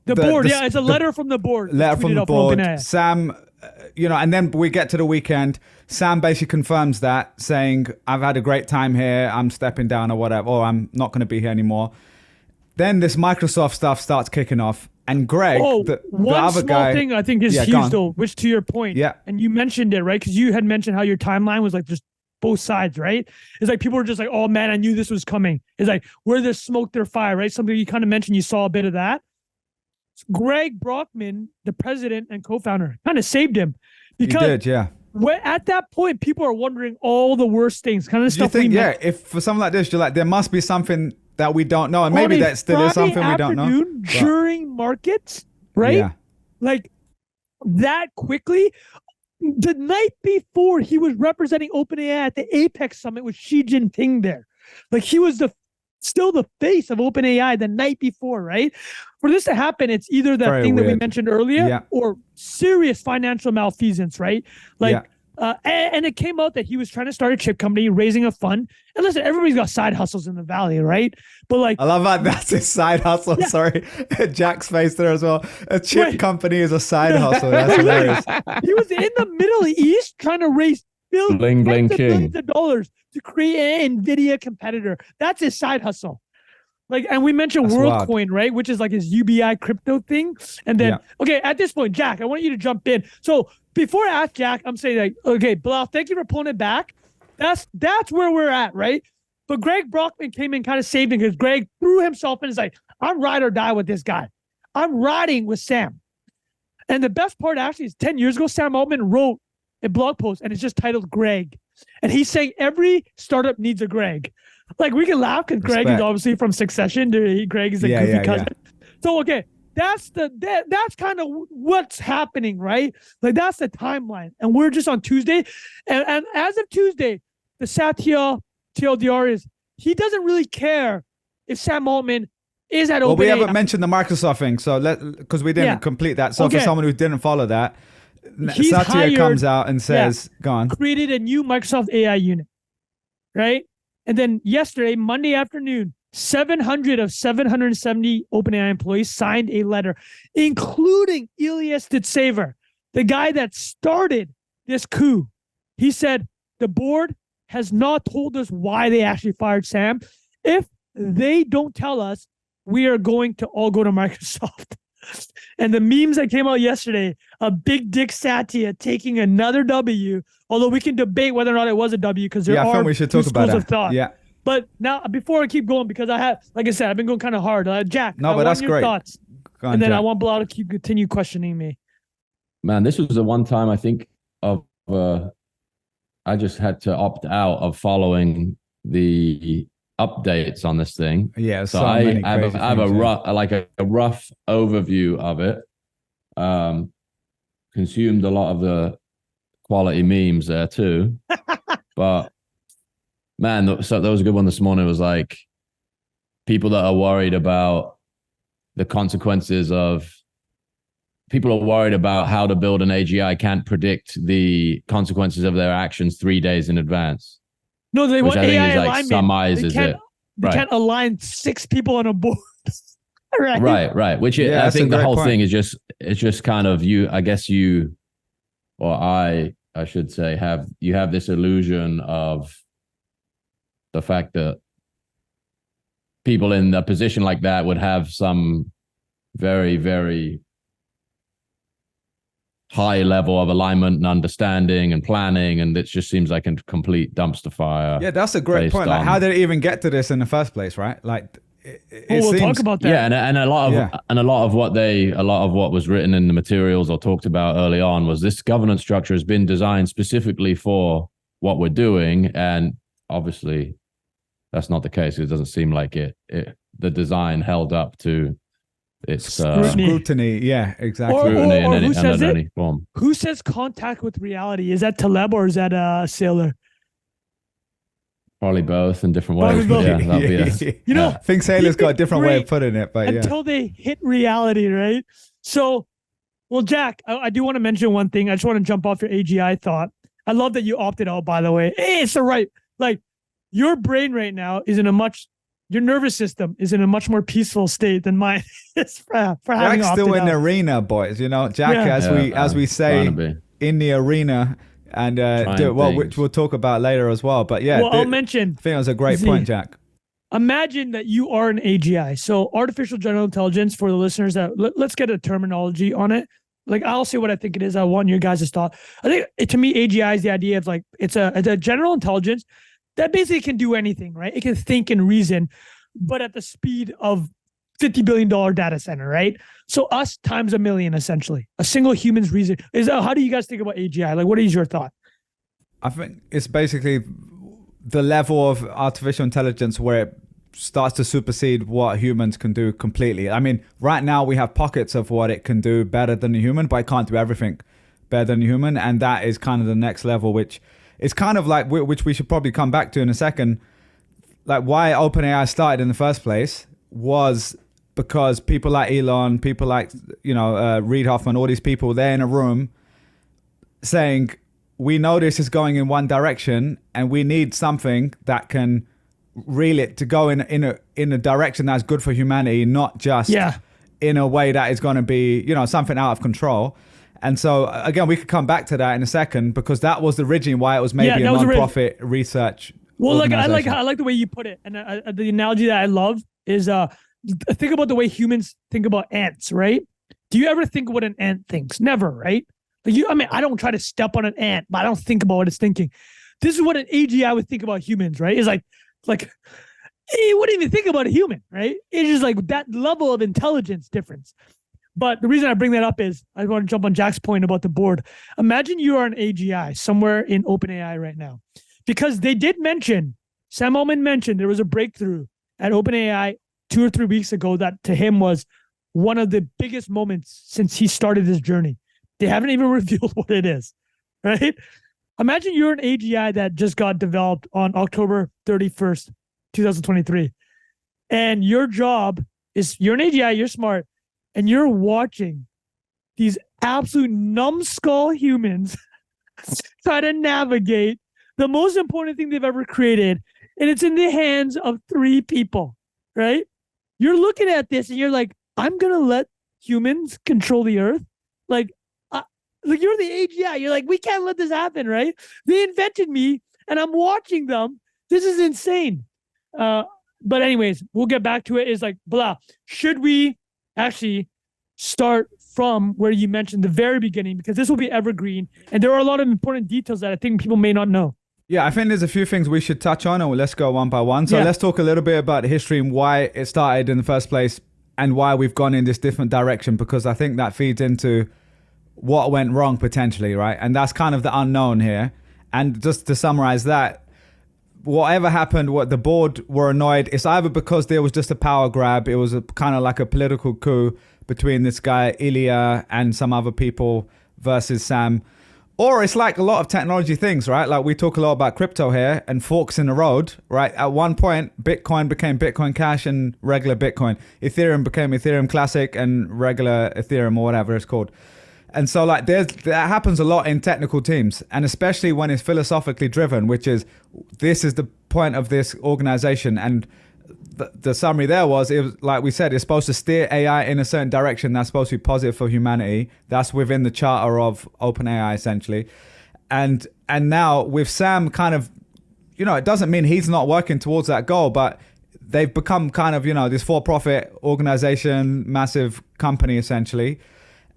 [SPEAKER 1] The board, it's a letter from the board.
[SPEAKER 2] Letter from the board. Sam. And then we get to the weekend. Sam basically confirms that, saying, I've had a great time here. I'm stepping down or whatever, or I'm not going to be here anymore. Then this Microsoft stuff starts kicking off. And Greg, the other guy.
[SPEAKER 1] Thing I think is huge, though, which to your point, and you mentioned it, right? Because you had mentioned how your timeline was like just both sides, right? It's like people were just like, oh man, I knew this was coming. It's like, where there's smoke, there's fire, right? Something you kind of mentioned, you saw a bit of that. Greg Brockman, the president and co-founder, kind of saved him, because
[SPEAKER 2] he did,
[SPEAKER 1] at that point, people are wondering all the worst things, kind of stuff.
[SPEAKER 2] You think, if for something like this, you're like, there must be something that we don't know, and maybe that still is something we don't know.
[SPEAKER 1] During markets, right? Yeah. Like that quickly. The night before, he was representing OpenAI at the Apex Summit with Xi Jinping there. Like, he was still the face of OpenAI the night before, right? For this to happen, it's either that thing that we mentioned earlier or serious financial malfeasance, right? Like, and it came out that he was trying to start a chip company, raising a fund. And listen, everybody's got side hustles in the Valley, right? But like,
[SPEAKER 2] I love that. That's his side hustle. Yeah. Sorry, Jack's face there as well. A chip company is a side hustle. That's hilarious.
[SPEAKER 1] He was in the Middle East trying to raise billions of dollars to create an NVIDIA competitor. That's his side hustle. Like, and we mentioned WorldCoin, right? Which is like his UBI crypto thing. And then, okay, at this point, Jack, I want you to jump in. So before I ask Jack, I'm saying like, okay, Bilal, thank you for pulling it back. That's where we're at, right? But Greg Brockman came in, kind of saved him, because Greg threw himself in and is like, I'm ride or die with this guy. I'm riding with Sam. And the best part actually is 10 years ago, Sam Altman wrote a blog post, and it's just titled Greg. And he's saying every startup needs a Greg. Like, we can laugh because Greg is obviously from Succession. Greg is a goofy cousin. So, okay, that's kind of what's happening, right? Like, that's the timeline. And we're just on Tuesday. And as of Tuesday, the Satya TLDR is, he doesn't really care if Sam Altman is at OpenAI.
[SPEAKER 2] Well, we haven't mentioned the Microsoft thing, so because we didn't complete that. So for someone who didn't follow that, Satya comes out and says, go on.
[SPEAKER 1] Created a new Microsoft AI unit, right? And then yesterday, Monday afternoon, 700 of 770 OpenAI employees signed a letter, including Ilyas Titsaver, the guy that started this coup. He said, the board has not told us why they actually fired Sam. If they don't tell us, we are going to all go to Microsoft. And the memes that came out yesterday, a big dick Satya taking another W, although we can debate whether or not it was a W, because there are
[SPEAKER 2] we should talk about
[SPEAKER 1] schools of thought.
[SPEAKER 2] Yeah.
[SPEAKER 1] But now, before I keep going, because I have, like I said, I've been going kind of hard. Jack, I want your thoughts. On, and then Jack. I want Bilal to continue questioning me.
[SPEAKER 3] Man, this was the one time I think of, I just had to opt out of following the updates on this thing.
[SPEAKER 2] Yeah,
[SPEAKER 3] so I have a rough overview of it. Consumed a lot of the quality memes there too. But man, so there was a good one this morning. It was like people that are worried about the consequences of, people are worried about how to build an AGI can't predict the consequences of their actions 3 days in advance.
[SPEAKER 1] No, they want AI alignment.
[SPEAKER 3] Like summarizes it.
[SPEAKER 1] They can't align 6 people on a board.
[SPEAKER 3] Right. Which I think the whole thing is it's just kind of I should say, have this illusion of the fact that people in a position like that would have some very, very high level of alignment and understanding and planning, and it just seems like a complete dumpster fire.
[SPEAKER 2] Yeah, that's a great point. Like, how did it even get to this in the first place, right? Like,
[SPEAKER 1] we'll talk about that.
[SPEAKER 3] Yeah, and a lot of what was written in the materials or talked about early on was this governance structure has been designed specifically for what we're doing, and obviously that's not the case. It doesn't seem like the design held up to its
[SPEAKER 2] scrutiny. Yeah, exactly.
[SPEAKER 3] Scrutiny
[SPEAKER 1] or
[SPEAKER 3] in any form.
[SPEAKER 1] Who says contact with reality? Is that Taleb or is that Saylor?
[SPEAKER 3] Probably both in different ways.
[SPEAKER 1] Both.
[SPEAKER 3] Yeah, that'd be
[SPEAKER 1] you know,
[SPEAKER 2] I think Saylor's got a different way of putting it, but
[SPEAKER 1] until they hit reality, right? So, well, Jack, I do want to mention one thing. I just want to jump off your AGI thought. I love that you opted out, by the way. Hey, it's the right. Like, your brain right now is your nervous system is in a much more peaceful state than mine is for having
[SPEAKER 2] Jack's
[SPEAKER 1] opted
[SPEAKER 2] still in
[SPEAKER 1] out.
[SPEAKER 2] the arena, boys. You know, Jack, as we say in the arena, and which we'll talk about later as well. But yeah,
[SPEAKER 1] I'll mention.
[SPEAKER 2] I think it was a great point, Jack.
[SPEAKER 1] Imagine that you are an AGI. So artificial general intelligence, for the listeners, that let's get a terminology on it. Like, I'll say what I think it is. I want your guys' thought. I think to me, AGI is the idea of like it's a general intelligence that basically can do anything, right? It can think and reason, but at the speed of $50 billion data center, right? So us times a million, essentially. A single human's reason. How do you guys think about AGI? Like, what is your thought?
[SPEAKER 2] I think it's basically the level of artificial intelligence where it starts to supersede what humans can do completely. I mean, right now we have pockets of what it can do better than a human, but it can't do everything better than a human. And that is kind of the next level, which is kind of like, which we should probably come back to in a second. Like, why OpenAI started in the first place was because people like Elon, people like, Reid Hoffman, all these people, they're in a room saying, we know this is going in one direction and we need something that can reel it to go in a direction that's good for humanity, not just in a way that is going to be, something out of control. And so, again, we could come back to that in a second, because that was originally why it was maybe a non-profit research.
[SPEAKER 1] Well, like I like the way you put it, and the analogy that I love is think about the way humans think about ants, right? Do you ever think what an ant thinks? Never, right? Like I don't try to step on an ant, but I don't think about what it's thinking. This is what an AGI would think about humans, right? It's like he wouldn't even think about a human, right? It's just like that level of intelligence difference. But the reason I bring that up is I want to jump on Jack's point about the board. Imagine you are an AGI somewhere in OpenAI right now, because they did mention, Sam Altman mentioned there was a breakthrough at OpenAI 2 or 3 weeks ago that to him was one of the biggest moments since he started his journey. They haven't even revealed what it is, right? Imagine you're an AGI that just got developed on October 31st, 2023. And your job is, you're an AGI, you're smart, and you're watching these absolute numbskull humans try to navigate the most important thing they've ever created. And it's in the hands of 3 people, right? You're looking at this and you're like, I'm going to let humans control the earth? Like you're the AGI. You're like, we can't let this happen, right? They invented me and I'm watching them. This is insane. But anyways, we'll get back to it. It's like, blah. Should we actually start from where you mentioned the very beginning, because this will be evergreen and there are a lot of important details that I think people may not know.
[SPEAKER 2] Yeah, I think there's a few things we should touch on, or let's go one by one. So let's talk a little bit about history and why it started in the first place and why we've gone in this different direction, because I think that feeds into what went wrong potentially, right? And that's kind of the unknown here. And just to summarize that, whatever happened, what the board were annoyed, it's either because there was just a power grab, it was a kind of like a political coup between this guy Ilya and some other people versus Sam, or it's like a lot of technology things, right? Like we talk a lot about crypto here and forks in the road, right? At one point, Bitcoin became Bitcoin Cash and regular Bitcoin. Ethereum became Ethereum Classic and regular Ethereum, or whatever it's called. And so like that happens a lot in technical teams, and especially when it's philosophically driven, which is, this is the point of this organization. And the summary there was, it was like we said, it's supposed to steer AI in a certain direction that's supposed to be positive for humanity. That's within the charter of OpenAI essentially. And now with Sam kind of, it doesn't mean he's not working towards that goal, but they've become kind of, this for-profit organization, massive company essentially.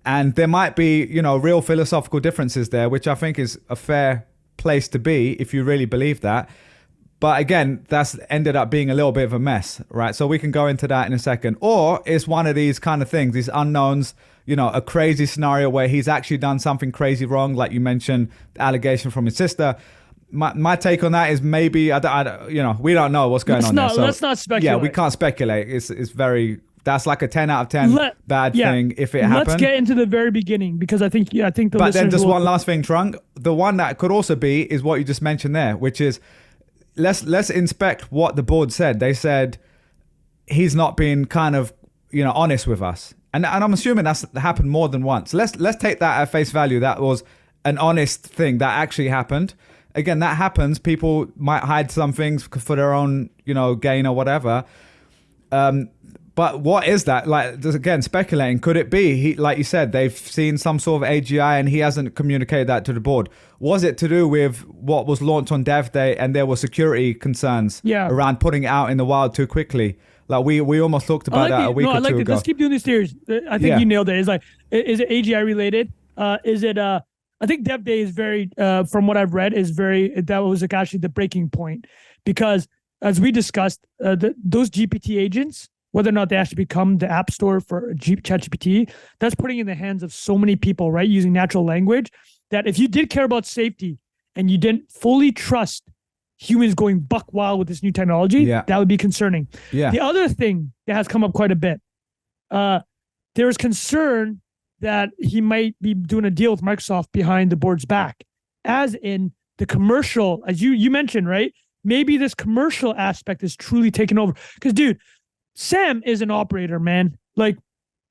[SPEAKER 2] And there might be, real philosophical differences there, which I think is a fair place to be if you really believe that. But again, that's ended up being a little bit of a mess, right? So we can go into that in a second. Or it's one of these kind of things, these unknowns, a crazy scenario where he's actually done something crazy wrong, like you mentioned, the allegation from his sister. My take on that is maybe, we don't know what's going on there. So,
[SPEAKER 1] let's not speculate.
[SPEAKER 2] Yeah, we can't speculate. It's very... That's like a 10 out of 10 bad thing if it happened.
[SPEAKER 1] Let's get into the very beginning because I think the
[SPEAKER 2] But then just one last thing, Trung. The one that could also be is what you just mentioned there, which is let's inspect what the board said. They said he's not been kind of honest with us, and I'm assuming that's happened more than once. Let's take that at face value. That was an honest thing that actually happened. Again, that happens. People might hide some things for their own gain or whatever. But what is that? Like, just again, speculating. Could it be, he, like you said, they've seen some sort of AGI and he hasn't communicated that to the board? Was it to do with what was launched on Dev Day and there were security concerns around putting it out in the wild too quickly? Like we almost talked about that a week or two ago.
[SPEAKER 1] Let's keep doing these theories. I think you nailed it. It's like, is it AGI related? Is it? I think Dev Day is very, from what I've read, that was like actually the breaking point because as we discussed, those GPT agents, whether or not they actually become the app store for ChatGPT, that's putting in the hands of so many people, right? Using natural language, that if you did care about safety and you didn't fully trust humans going buck wild with this new technology, that would be concerning. Yeah. The other thing that has come up quite a bit, there is concern that he might be doing a deal with Microsoft behind the board's back, as in the commercial, as you mentioned, right? Maybe this commercial aspect is truly taken over. Because, dude, Sam is an operator, man. Like,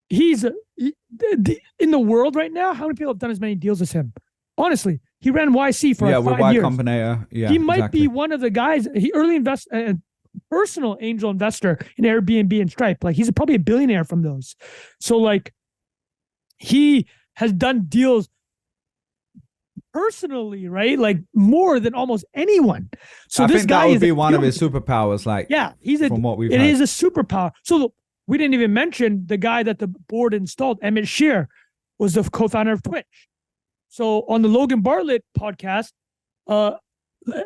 [SPEAKER 1] he's in the world right now. How many people have done as many deals as him? Honestly, he ran YC for like 5 years. He might be one of the guys. He early personal angel investor in Airbnb and Stripe. Like, he's probably a billionaire from those. So, like, he has done deals personally, right? Like more than almost anyone. So I think that would be one of his
[SPEAKER 2] superpowers. Like,
[SPEAKER 1] from what we've heard. It is a superpower. So look, we didn't even mention the guy that the board installed, Emmett Shear, was the co-founder of Twitch. So on the Logan Bartlett podcast,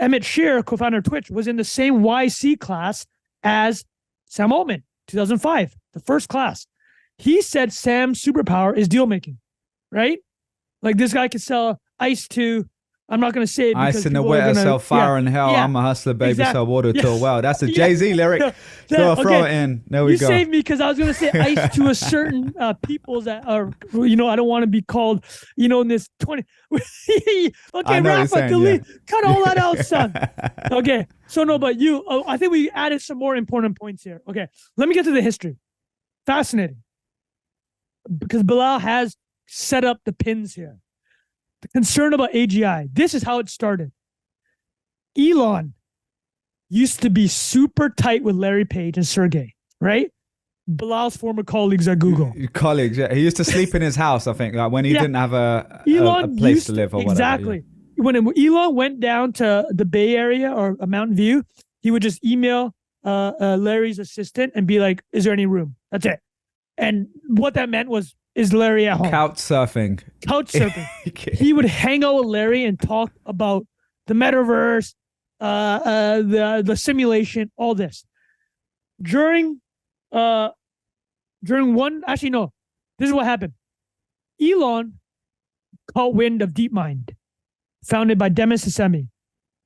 [SPEAKER 1] Emmett Shear, co-founder of Twitch, was in the same YC class as Sam Altman, 2005, the first class. He said Sam's superpower is deal making, right? Like, this guy could sell ice to, I'm not going to say it.
[SPEAKER 2] Ice in the winter, sell fire in hell. I'm a hustle, baby, sell water to a well. That's a Jay-Z lyric. Throw it in. There we go.
[SPEAKER 1] You saved me because I was going to say ice to a certain peoples that are, I don't want to be called, in this 20. Okay, Rafa, delete. Cut all that out, son. Okay. So no, but I think we added some more important points here. Okay. Let me get to the history. Fascinating. Because Bilal has set up the pins here. The concern about AGI. This is how it started. Elon used to be super tight with Larry Page and Sergey, right? Bilal's former colleagues at Google.
[SPEAKER 2] Colleagues, yeah. He used to sleep in his house, I think, like when he didn't have a place to live or whatever.
[SPEAKER 1] Exactly. Yeah. When Elon went down to the Bay Area or Mountain View, he would just email Larry's assistant and be like, is there any room? That's it. And what that meant was, is Larry at home?
[SPEAKER 2] Couch surfing.
[SPEAKER 1] He would hang out with Larry and talk about the metaverse, the simulation, all this. During one, actually no, this is what happened. Elon caught wind of DeepMind, founded by Demis Hassemi,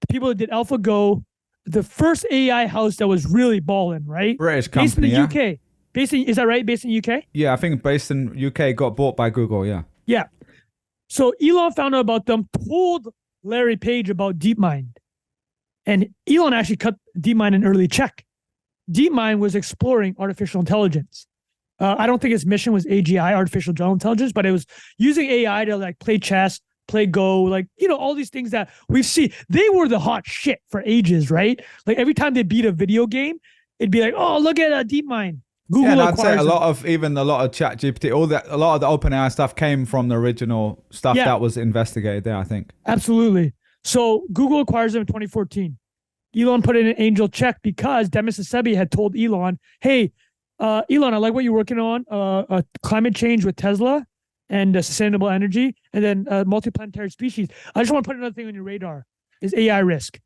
[SPEAKER 1] the people that did AlphaGo, the first AI house that was really balling, right?
[SPEAKER 2] British company,
[SPEAKER 1] based in the UK. Is that right? Based in UK?
[SPEAKER 2] Yeah, I think based in UK, got bought by Google, yeah.
[SPEAKER 1] Yeah. So Elon found out about them, told Larry Page about DeepMind. And Elon actually cut DeepMind an early check. DeepMind was exploring artificial intelligence. I don't think its mission was AGI, artificial general intelligence, but it was using AI to like play chess, play Go, like, all these things that we've seen. They were the hot shit for ages, right? Like every time they beat a video game, it'd be like, oh, look at DeepMind. Google
[SPEAKER 2] and I'd say a lot of ChatGPT, a lot of the OpenAI stuff came from the original stuff that was investigated there, I think.
[SPEAKER 1] Absolutely. So Google acquires them in 2014. Elon put in an angel check because Demis Hassemi had told Elon, hey, Elon, I like what you're working on, climate change with Tesla and sustainable energy, and then multiplanetary species. I just want to put another thing on your radar, is AI risk.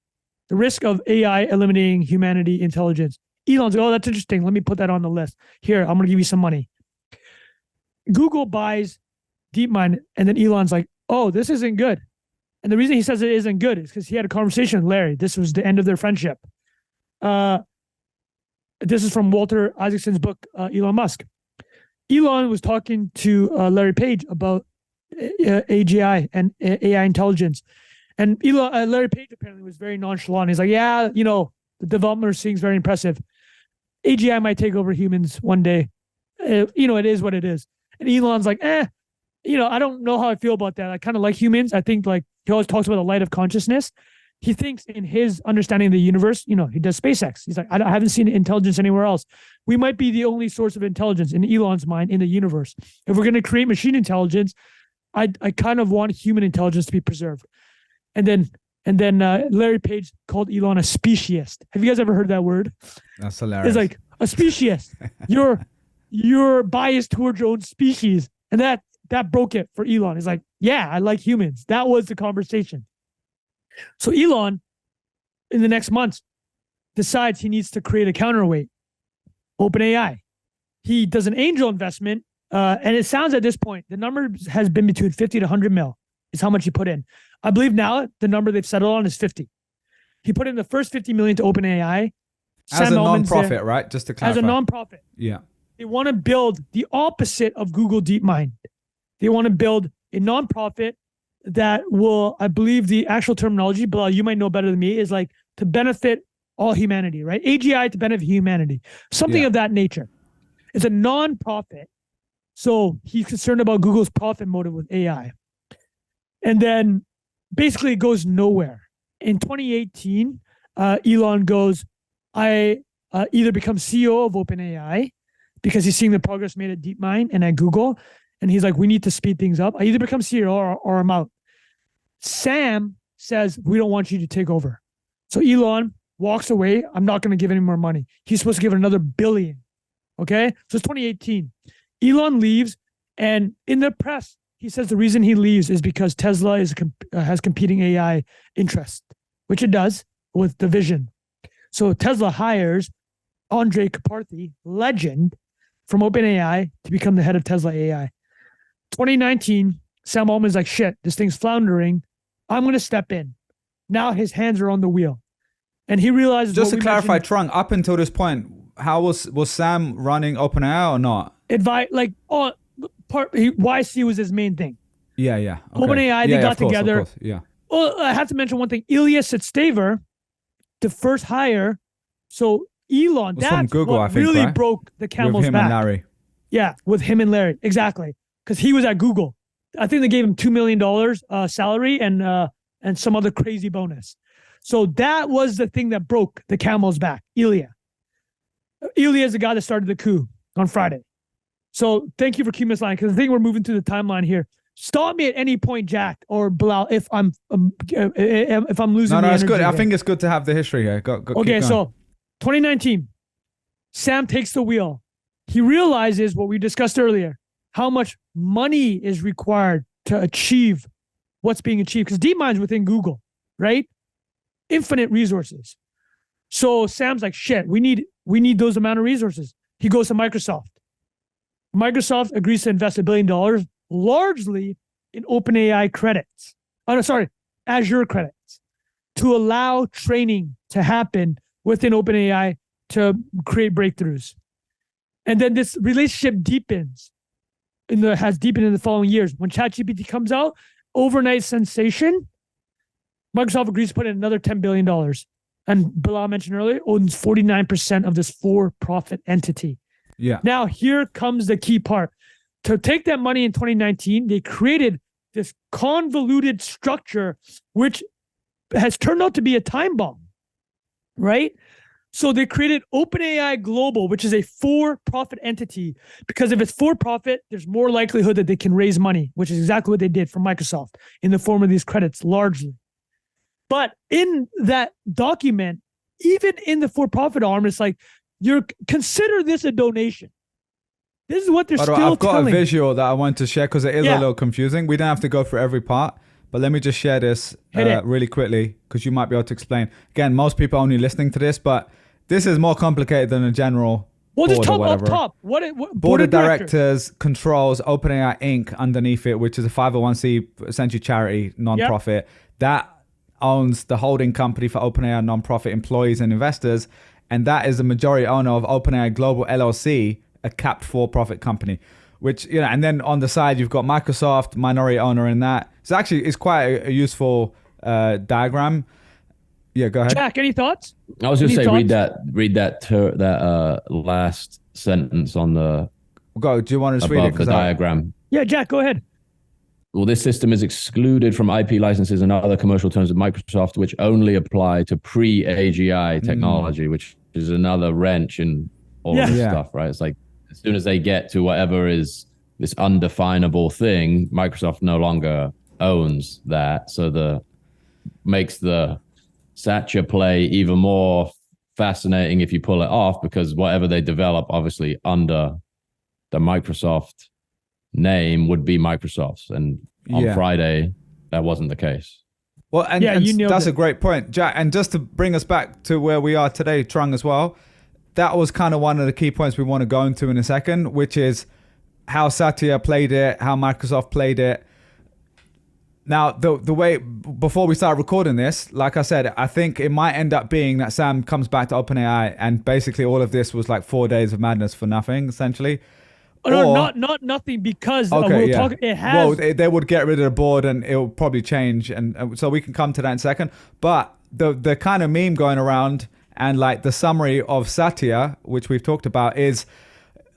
[SPEAKER 1] The risk of AI eliminating humanity intelligence. Elon's like, oh, that's interesting. Let me put that on the list. Here, I'm going to give you some money. Google buys DeepMind, and then Elon's like, oh, this isn't good. And the reason he says it isn't good is because he had a conversation with Larry. This was the end of their friendship. This is from Walter Isaacson's book, Elon Musk. Elon was talking to Larry Page about AGI and AI intelligence. And Larry Page apparently was very nonchalant. He's like, yeah, the development we're seeing is very impressive. AGI might take over humans one day. It is what it is. And Elon's like, I don't know how I feel about that. I kind of like humans. I think like he always talks about the light of consciousness. He thinks in his understanding of the universe, he does SpaceX. He's like, I haven't seen intelligence anywhere else. We might be the only source of intelligence in Elon's mind in the universe. If we're going to create machine intelligence, I kind of want human intelligence to be preserved. And then Larry Page called Elon a speciesist. Have you guys ever heard that word?
[SPEAKER 2] That's hilarious.
[SPEAKER 1] It's like a speciesist. You're biased towards your own species. And that broke it for Elon. He's like, yeah, I like humans. That was the conversation. So Elon, in the next months, decides he needs to create a counterweight, OpenAI. He does an angel investment, and it sounds at this point, the number has been between 50 to 100 mil is how much he put in. I believe now the number they've settled on is 50. He put in the first 50 million to OpenAI.
[SPEAKER 2] As a non-profit, right? Just to clarify.
[SPEAKER 1] As a non-profit.
[SPEAKER 2] Yeah.
[SPEAKER 1] They want to build the opposite of Google DeepMind. They want to build a non-profit that will, I believe the actual terminology, Bilal, you might know better than me, is like to benefit all humanity, right? AGI to benefit humanity, something of that nature. It's a non-profit. So he's concerned about Google's profit motive with AI. And then basically it goes nowhere. In 2018, Elon goes, I either become CEO of OpenAI because he's seeing the progress made at DeepMind and at Google. And he's like, we need to speed things up. I either become CEO or I'm out. Sam says, we don't want you to take over. So Elon walks away. I'm not going to give any more money. He's supposed to give another billion. Okay. So it's 2018. Elon leaves. And in the press, he says the reason he leaves is because Tesla has competing AI interests, which it does with the vision. So Tesla hires Andre Karpathy, legend from OpenAI, to become the head of Tesla AI. 2019, Sam Altman's like, shit, this thing's floundering. I'm going to step in. Now his hands are on the wheel. And he realizes...
[SPEAKER 2] Just to clarify, Trung, up until this point, how was Sam running OpenAI or not? YC was his main thing. Yeah. Okay.
[SPEAKER 1] OpenAI, they got together.
[SPEAKER 2] Of course, yeah.
[SPEAKER 1] Well, I have to mention one thing. Ilya Sutskever, the first hire, so Elon, that's from Google, what really broke the camel's back. With him and Larry. Yeah, with him and Larry. Exactly. Because he was at Google. I think they gave him $2 million salary and some other crazy bonus. So that was the thing that broke the camel's back. Ilya is the guy that started the coup on Friday. So thank you for keeping us line, because I think we're moving through the timeline here. Stop me at any point, Jack or Bilal, if I'm losing.
[SPEAKER 2] No, it's good. I think it's good to have the history here. Go.
[SPEAKER 1] Okay, so 2019, Sam takes the wheel. He realizes what we discussed earlier, how much money is required to achieve what's being achieved. Because DeepMind's within Google, right? Infinite resources. So Sam's like, shit, we need those amount of resources. He goes to Microsoft. Microsoft agrees to invest $1 billion, largely in OpenAI credits. Azure credits, to allow training to happen within OpenAI to create breakthroughs. And then this relationship deepens. Has deepened in the following years. When ChatGPT comes out, overnight sensation, Microsoft agrees to put in another $10 billion. And Bilal mentioned earlier, owns 49% of this for-profit entity.
[SPEAKER 2] Yeah.
[SPEAKER 1] Now, here comes the key part. To take that money in 2019, they created this convoluted structure, which has turned out to be a time bomb, right? So they created OpenAI Global, which is a for-profit entity, because if it's for-profit, there's more likelihood that they can raise money, which is exactly what they did for Microsoft in the form of these credits, largely. But in that document, even in the for-profit arm, it's like, consider this a donation. This is what they're still telling.
[SPEAKER 2] I've got a visual that I want to share because it is a little confusing. We don't have to go through every part, But let me just share this really quickly because you might be able to explain. Again, most people are only listening to this, but this is more complicated than a general
[SPEAKER 1] Well, just
[SPEAKER 2] board or
[SPEAKER 1] top
[SPEAKER 2] whatever.
[SPEAKER 1] up top. What
[SPEAKER 2] Board of Directors controls OpenAI Inc. underneath it, which is a 501c essentially charity nonprofit that owns the holding company for OpenAI nonprofit employees and investors, and that is the majority owner of OpenAI Global LLC, a capped for-profit company. Which, you know, and then on the side you've got Microsoft, minority owner in that. So actually, it's quite a useful diagram. Yeah, go ahead.
[SPEAKER 1] Jack, any thoughts?
[SPEAKER 3] I was going to say, read that last sentence on the.
[SPEAKER 2] Go. Do you want to just read it?
[SPEAKER 3] The diagram.
[SPEAKER 1] Yeah, Jack, go ahead.
[SPEAKER 3] Well, this system is excluded from IP licenses and other commercial terms of Microsoft, which only apply to pre-AGI technology, which is another wrench in all of this stuff, right? It's like as soon as they get to whatever is this undefinable thing, Microsoft no longer owns that. So makes the Satya play even more fascinating if you pull it off, because whatever they develop, obviously under the Microsoft name, would be Microsoft's. And on Friday, that wasn't the case.
[SPEAKER 2] Well, and that's a great point, Jack. And just to bring us back to where we are today, Trung, as well, that was kind of one of the key points we want to go into in a second, which is how Satya played it, how Microsoft played it. Now, the way, before we start recording this, like I said, I think it might end up being that Sam comes back to OpenAI and basically all of this was like 4 days of madness for nothing, essentially.
[SPEAKER 1] No, not nothing, because it has.
[SPEAKER 2] Well, they would get rid of the board and it will probably change. And so we can come to that in a second. But the kind of meme going around and like the summary of Satya, which we've talked about, is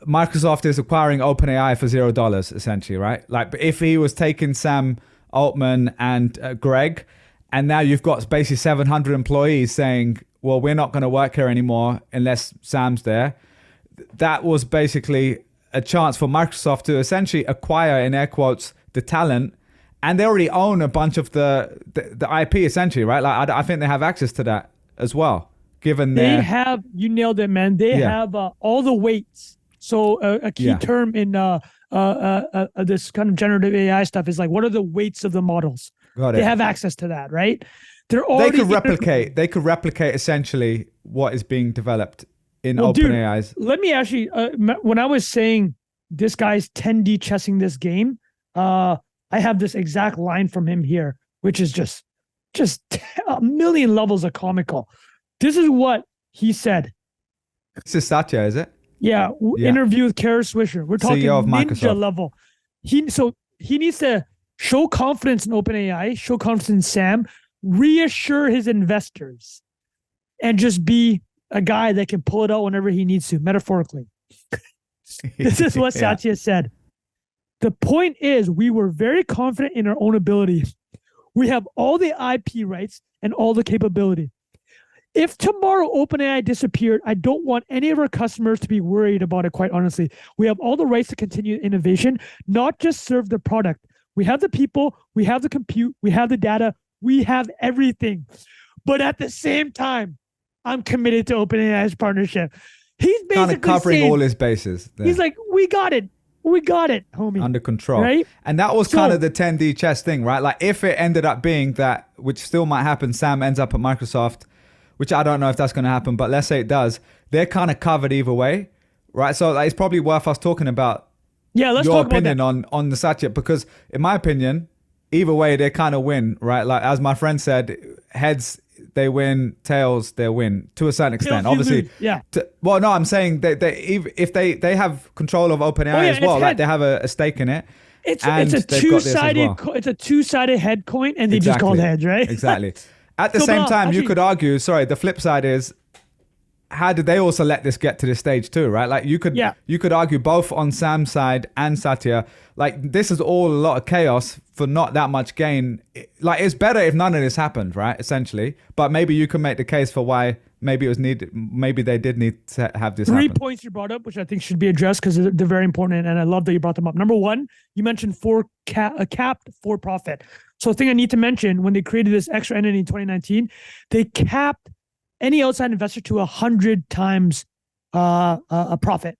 [SPEAKER 2] Microsoft is acquiring OpenAI for $0, essentially, right? Like if he was taking Sam Altman and Greg, and now you've got basically 700 employees saying, well, we're not going to work here anymore unless Sam's there. That was basically a chance for Microsoft to essentially acquire, in air quotes, the talent, and they already own a bunch of the IP, essentially, right? Like I think they have access to that as well, given
[SPEAKER 1] they have, you nailed it, man. They have all the weights. So a key term in this kind of generative AI stuff is like, what are the weights of the models? They have access to that, right? They
[SPEAKER 2] could replicate essentially what is being developed in OpenAI's.
[SPEAKER 1] Let me actually, when I was saying this guy's 10D chessing this game, I have this exact line from him here, which is just a million levels of comical. This is what he said.
[SPEAKER 2] This is Satya, is it?
[SPEAKER 1] Yeah. Interview with Kara Swisher. We're talking
[SPEAKER 2] CEO of
[SPEAKER 1] ninja
[SPEAKER 2] Microsoft.
[SPEAKER 1] level. He needs to show confidence in OpenAI, show confidence in Sam, reassure his investors, and just be a guy that can pull it out whenever he needs to, metaphorically. This is what Satya said. The point is, we were very confident in our own ability. We have all the IP rights and all the capability. If tomorrow OpenAI disappeared, I don't want any of our customers to be worried about it, quite honestly. We have all the rights to continue innovation, not just serve the product. We have the people, we have the compute, we have the data, we have everything. But at the same time, I'm committed to OpenAI's partnership. He's basically
[SPEAKER 2] kind of covering
[SPEAKER 1] saying,
[SPEAKER 2] all his bases there.
[SPEAKER 1] He's like, we got it, homie.
[SPEAKER 2] Under control.
[SPEAKER 1] Right?
[SPEAKER 2] And that was kind of the 10D chess thing, right? Like if it ended up being that, which still might happen, Sam ends up at Microsoft, which I don't know if that's going to happen, but let's say it does, they're kind of covered either way, right? So like, it's probably worth us talking about
[SPEAKER 1] let's
[SPEAKER 2] your
[SPEAKER 1] talk
[SPEAKER 2] opinion
[SPEAKER 1] about
[SPEAKER 2] on the Satya, because in my opinion, either way, they kind of win, right? Like as my friend said, heads, they win, tails, they win to a certain extent. Obviously, well, no, I'm saying if they have control of OpenAI as well, like they have a stake in it.
[SPEAKER 1] It's a two-sided head coin, and they just called heads, right?
[SPEAKER 2] Exactly. At the same time, you could argue, the flip side is, how did they also let this get to this stage too, right? Like you could argue both on Sam's side and Satya, like this is all a lot of chaos for not that much gain. Like it's better if none of this happened, right? Essentially. But maybe you can make the case for why maybe it was needed. Maybe they did need to have this happen.
[SPEAKER 1] 3 points you brought up, which I think should be addressed because they're very important. And I love that you brought them up. Number one, you mentioned a capped for profit. So the thing I need to mention, when they created this extra entity in 2019, they capped any outside investor to 100 times a profit.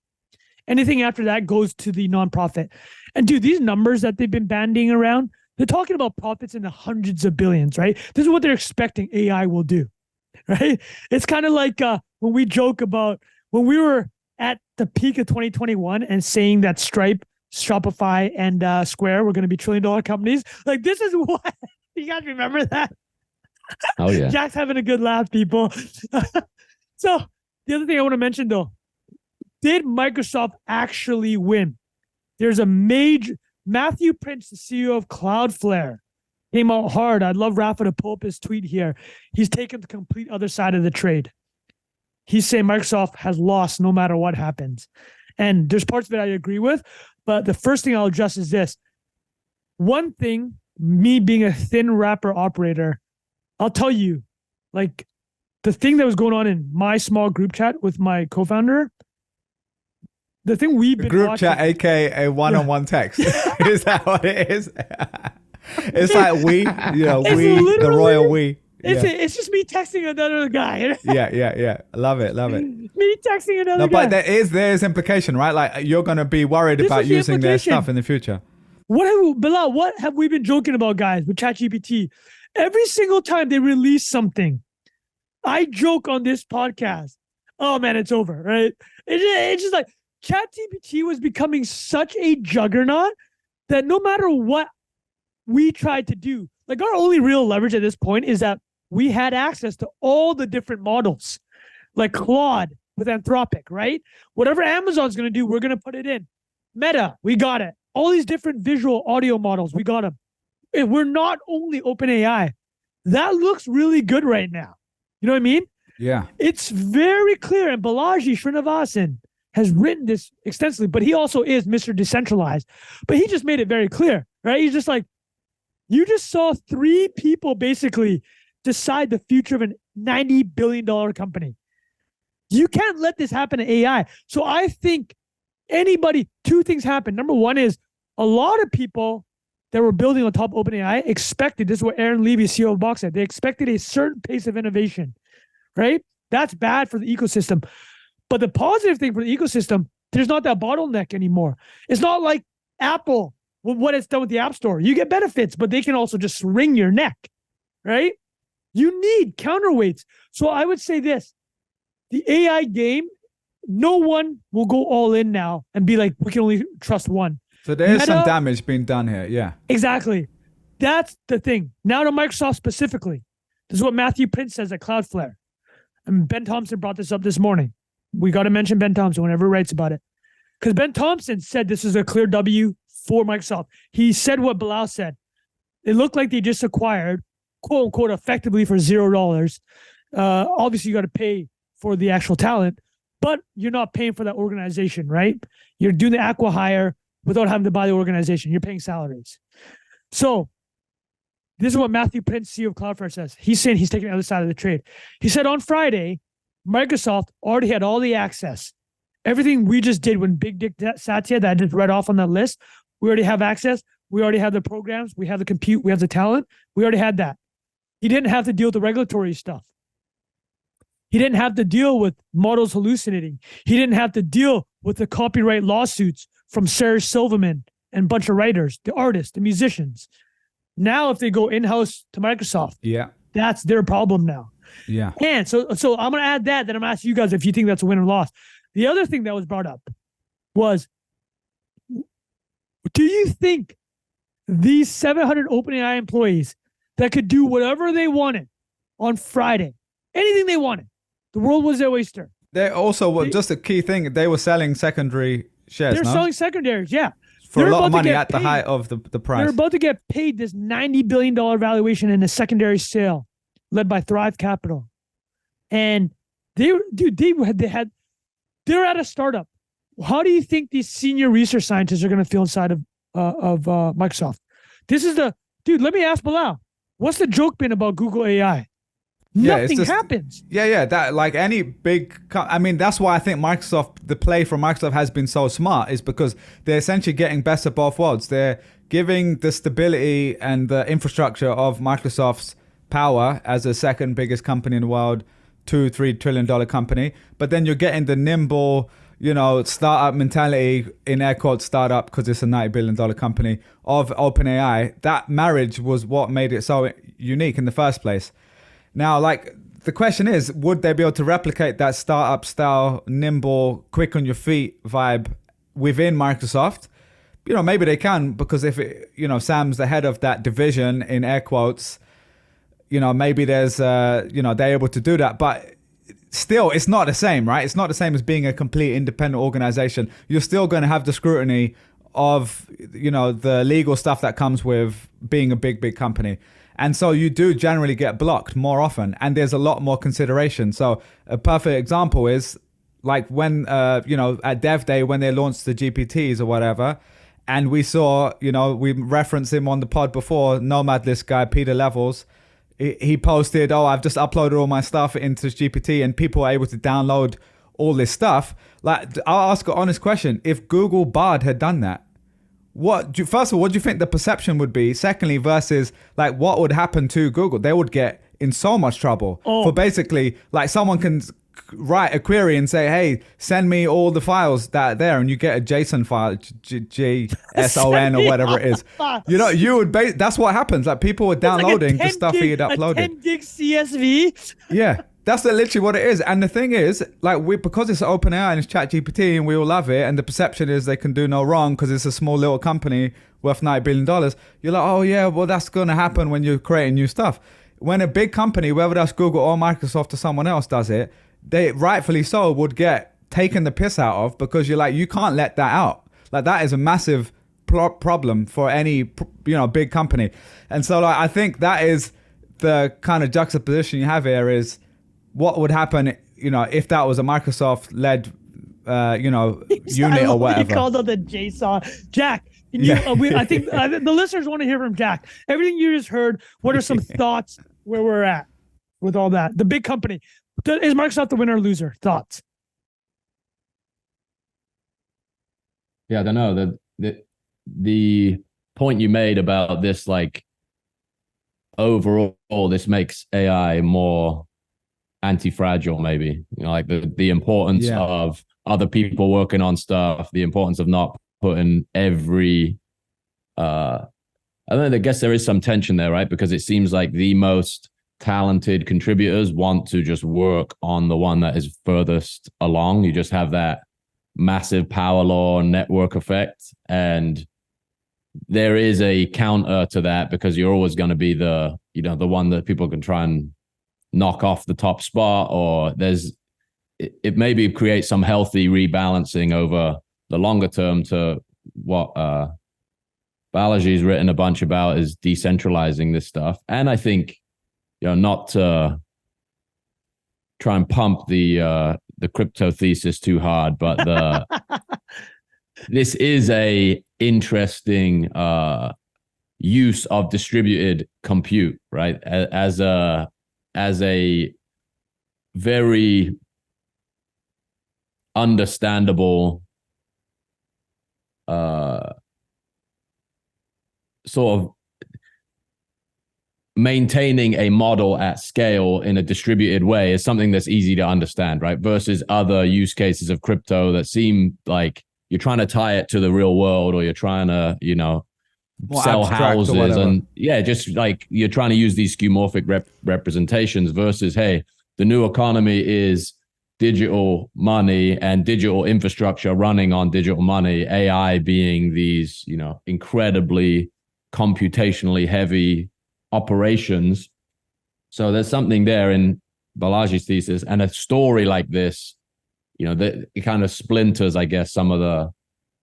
[SPEAKER 1] Anything after that goes to the nonprofit. And dude, these numbers that they've been bandying around, They're talking about profits in the hundreds of billions, right? This is what they're expecting AI will do, right? It's kind of like when we joke about when we were at the peak of 2021 and saying that Stripe, Shopify, and Square were going to be trillion-dollar companies. Like, this is what you guys remember that?
[SPEAKER 3] Oh yeah.
[SPEAKER 1] Jack's having a good laugh, people. So the other thing I want to mention, though, did Microsoft actually win? There's a major Matthew Prince, the CEO of Cloudflare, came out hard. I'd love Rafa to pull up his tweet here. He's taken the complete other side of the trade. He's saying Microsoft has lost no matter what happens. And there's parts of it I agree with, but the first thing I'll address is this. One thing, me being a thin wrapper operator, I'll tell you, like, the thing that was going on in my small group chat with my co-founder, the thing we've been
[SPEAKER 2] group
[SPEAKER 1] watching,
[SPEAKER 2] chat, aka a one-on-one text. Is that what it is? It's like we, the royal we.
[SPEAKER 1] It's just me texting another guy.
[SPEAKER 2] Yeah. Love it.
[SPEAKER 1] Me texting another guy.
[SPEAKER 2] But there is implication, right? Like, you're going to be worried about using their stuff in the future.
[SPEAKER 1] Bilal, what have we been joking about, guys, with ChatGPT? Every single time they release something, I joke on this podcast, oh man, it's over, right? It's just like ChatGPT was becoming such a juggernaut that no matter what we tried to do, like, our only real leverage at this point is that we had access to all the different models, like Claude with Anthropic, right? Whatever Amazon's going to do, we're going to put it in. Meta, we got it. All these different visual audio models, we got them. We're not only OpenAI. That looks really good right now. You know what I mean?
[SPEAKER 2] Yeah.
[SPEAKER 1] It's very clear. And Balaji Srinivasan has written this extensively, but he also is Mr. Decentralized. But he just made it very clear, right? He's just like, you just saw 3 people basically decide the future of a $90 billion company. You can't let this happen to AI. So I think 2 things happen. Number one is a lot of people that were building on top of OpenAI expected, this is what Aaron Levy, CEO of Box said, they expected a certain pace of innovation, right? That's bad for the ecosystem. But the positive thing for the ecosystem, there's not that bottleneck anymore. It's not like Apple, what it's done with the App Store. You get benefits, but they can also just wring your neck, right? You need counterweights. So I would say this, the AI game, no one will go all in now and be like, we can only trust one.
[SPEAKER 2] So there is some damage being done here. Yeah.
[SPEAKER 1] Exactly. That's the thing. Now to Microsoft specifically. This is what Matthew Prince says at Cloudflare. And Ben Thompson brought this up this morning. We got to mention Ben Thompson whenever he writes about it. Because Ben Thompson said this is a clear W for Microsoft. He said what Bilal said. It looked like they just acquired, quote unquote, effectively for $0. Obviously, you got to pay for the actual talent, but you're not paying for that organization, right? You're doing the acqui-hire without having to buy the organization. You're paying salaries. So this is what Matthew Prince, CEO of Cloudflare, says. He's saying he's taking the other side of the trade. He said on Friday, Microsoft already had all the access. Everything we just did when Big Dick Satya, that I just read off on that list, we already have access. We already have the programs. We have the compute. We have the talent. We already had that. He didn't have to deal with the regulatory stuff. He didn't have to deal with models hallucinating. He didn't have to deal with the copyright lawsuits from Serge Silverman and a bunch of writers, the artists, the musicians. Now, if they go in-house to Microsoft, that's their problem now.
[SPEAKER 2] Yeah.
[SPEAKER 1] And so I'm going to add that, then I'm going to ask you guys if you think that's a win or loss. The other thing that was brought up was, do you think these 700 OpenAI employees that could do whatever they wanted on Friday, anything they wanted, the world was their oyster?
[SPEAKER 2] They also, just a key thing, they were selling secondary shares,
[SPEAKER 1] They're selling secondaries, yeah.
[SPEAKER 2] For a lot of money at the height of the price.
[SPEAKER 1] They're about to get paid this $90 billion valuation in a secondary sale led by Thrive Capital. And they're at a startup. How do you think these senior research scientists are going to feel inside of Microsoft? Let me ask Bilal, what's the joke been about Google AI? Nothing happens.
[SPEAKER 2] Yeah. That, like any big, that's why I think the play from Microsoft has been so smart, is because they're essentially getting best of both worlds. They're giving the stability and the infrastructure of Microsoft's power as the second biggest company in the world, $2-3 trillion company. But then you're getting the nimble, startup mentality, in air quotes startup, because it's a $90 billion company, of OpenAI, that marriage was what made it so unique in the first place. Now, like, the question is, would they be able to replicate that startup style, nimble, quick on your feet vibe within Microsoft? Maybe they can, because if Sam's the head of that division, in air quotes, maybe there's, they're able to do that. But still, it's not the same, right? It's not the same as being a complete independent organization. You're still going to have the scrutiny of, the legal stuff that comes with being a big company. And so you do generally get blocked more often, and there's a lot more consideration. So a perfect example is like when, at Dev Day, when they launched the GPTs or whatever, and we saw, we referenced him on the pod before, Nomad list guy, Peter Levels, he posted, I've just uploaded all my stuff into GPT, and people are able to download all this stuff. Like, I'll ask an honest question. If Google Bard had done that, first of all, what do you think the perception would be? Secondly, versus like what would happen to Google? They would get in so much trouble for basically, like, someone can write a query and say, hey, send me all the files that are there, and you get a JSON file, JSON or whatever it is. You would that's what happens. Like, people were downloading the stuff he had uploaded.
[SPEAKER 1] 10 gig CSV.
[SPEAKER 2] Yeah. That's literally what it is. And the thing is, like, because it's OpenAI and it's ChatGPT and we all love it, and the perception is they can do no wrong because it's a small little company worth $90 billion, you're like, oh yeah, well, that's going to happen when you're creating new stuff. When a big company, whether that's Google or Microsoft or someone else does it, they rightfully so would get taken the piss out of, because you're like, you can't let that out. Like, that is a massive problem for any, big company. And so, like, I think that is the kind of juxtaposition you have here is, what would happen, if that was a Microsoft-led, unit or whatever.
[SPEAKER 1] He called out the JSON. Jack, I think the listeners want to hear from Jack. Everything you just heard, what are some thoughts where we're at with all that? The big company. Is Microsoft the winner or loser? Thoughts?
[SPEAKER 3] Yeah, I don't know. The point you made about this, like, overall, this makes AI more anti-fragile, maybe, like the importance of other people working on stuff, the importance of not putting every I guess there is some tension there, right? Because it seems like the most talented contributors want to just work on the one that is furthest along. You just have that massive power law network effect, and there is a counter to that, because you're always going to be the one that people can try and knock off the top spot, or it maybe creates some healthy rebalancing over the longer term to what Balaji's written a bunch about, is decentralizing this stuff. And I think, not to try and pump the crypto thesis too hard, but this is a interesting use of distributed compute, right? As a very understandable sort of maintaining a model at scale in a distributed way is something that's easy to understand, right? Versus other use cases of crypto that seem like you're trying to tie it to the real world, or you're trying to, sell houses, and just like you're trying to use these skeuomorphic representations, versus, hey, the new economy is digital money and digital infrastructure running on digital money, AI being these, incredibly computationally heavy operations. So there's something there in Balaji's thesis, and a story like this, that it kind of splinters, I guess, some of the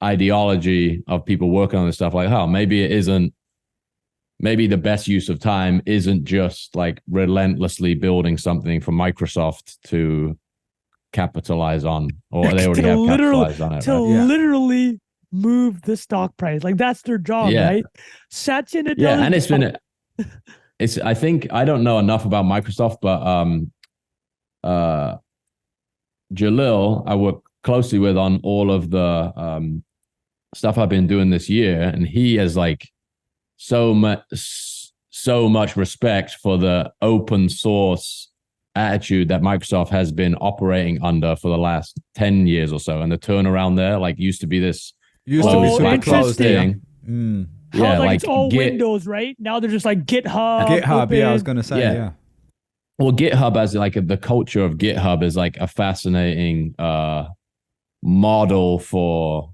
[SPEAKER 3] ideology of people working on this stuff. Like, maybe the best use of time isn't just like relentlessly building something for Microsoft to capitalize on, or they already have capitalized on it.
[SPEAKER 1] Literally move the stock price. Like, that's their job, right? Satya Nadella.
[SPEAKER 3] Yeah, and I think, I don't know enough about Microsoft, but Jalil, I work closely with on all of the stuff I've been doing this year, and he has like so much respect for the open source attitude that Microsoft has been operating under for the last 10 years or so. And the turnaround there, like, used to be this
[SPEAKER 2] super closed
[SPEAKER 3] thing.
[SPEAKER 1] How like it's all Windows, right? Now they're just like GitHub. Open.
[SPEAKER 2] Yeah, I was gonna say, yeah.
[SPEAKER 3] Well, GitHub as like the culture of GitHub is like a fascinating model for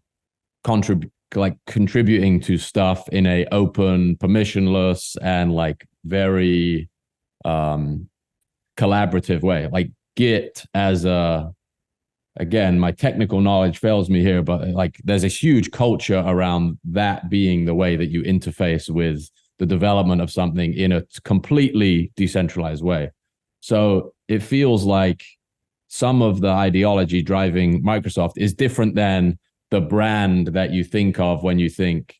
[SPEAKER 3] contributing to stuff in a open, permissionless, and like very collaborative way. Like Git as again, my technical knowledge fails me here, but like there's a huge culture around that being the way that you interface with the development of something in a completely decentralized way. So it feels like some of the ideology driving Microsoft is different than the brand that you think of when you think,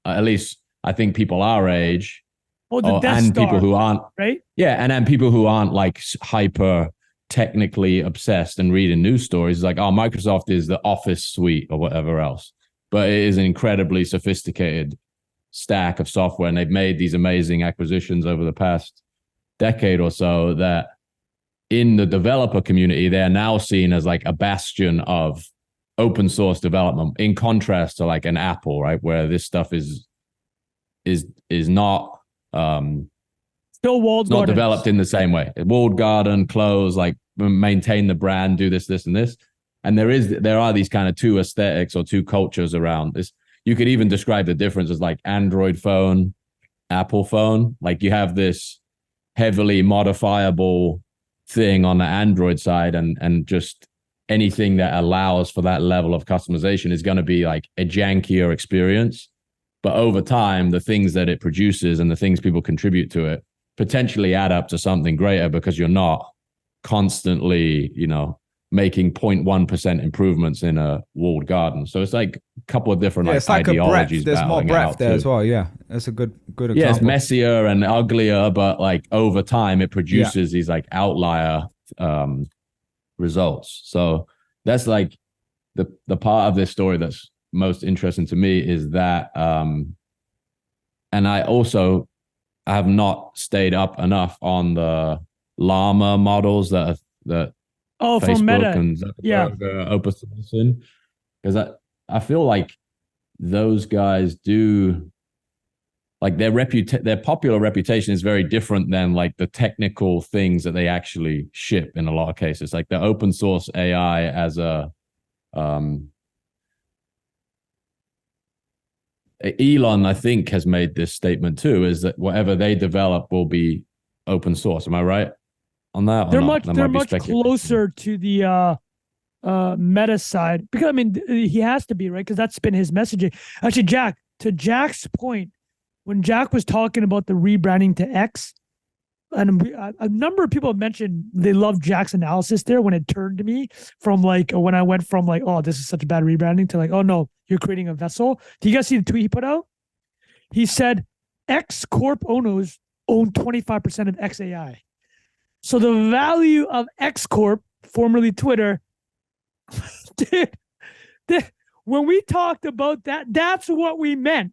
[SPEAKER 3] at least I think people our age, and people who aren't,
[SPEAKER 1] right?
[SPEAKER 3] Yeah, and then people who aren't like hyper technically obsessed and reading news stories, like, oh, Microsoft is the Office suite or whatever else, but it is an incredibly sophisticated stack of software, and they've made these amazing acquisitions over the past decade or so that in the developer community, they're now seen as like a bastion of open source development, in contrast to like an Apple, right, where this stuff is not
[SPEAKER 1] still walled
[SPEAKER 3] not
[SPEAKER 1] gardens.
[SPEAKER 3] Developed in the same way. Walled garden, close, like maintain the brand, do this, and this. And there are these kind of two aesthetics or two cultures around this. You could even describe the difference as like Android phone, Apple phone. Like you have this heavily modifiable thing on the Android side, and just anything that allows for that level of customization is going to be like a jankier experience. But over time, the things that it produces and the things people contribute to it potentially add up to something greater, because you're not constantly, making 0.1% improvements in a walled garden. So it's like a couple of different
[SPEAKER 2] it's like
[SPEAKER 3] ideologies.
[SPEAKER 2] There's more breadth there as well. Yeah, that's a good example.
[SPEAKER 3] Yeah, it's messier and uglier, but like over time, it produces these like outlier results. So that's like the part of this story that's most interesting to me is that, and I have not stayed up enough on the llama models that
[SPEAKER 1] from Meta
[SPEAKER 3] and Zuckerberg open sourcing, because I feel like those guys do, like their popular reputation is very different than like the technical things that they actually ship in a lot of cases. Like the open source AI as a Elon, I think, has made this statement too, is that whatever they develop will be open source. Am I right on that?
[SPEAKER 1] They're much closer to the Meta side, because I mean he has to be, right? Because that's been his messaging. Actually, to Jack's point, when Jack was talking about the rebranding to X, and a number of people have mentioned they love Jack's analysis there when it turned to me from like, when I went from like, oh, this is such a bad rebranding, to like, oh no, you're creating a vessel. Do you guys see the tweet he put out? He said X Corp owners own 25% of XAI. So the value of X Corp, formerly Twitter, when we talked about that, that's what we meant.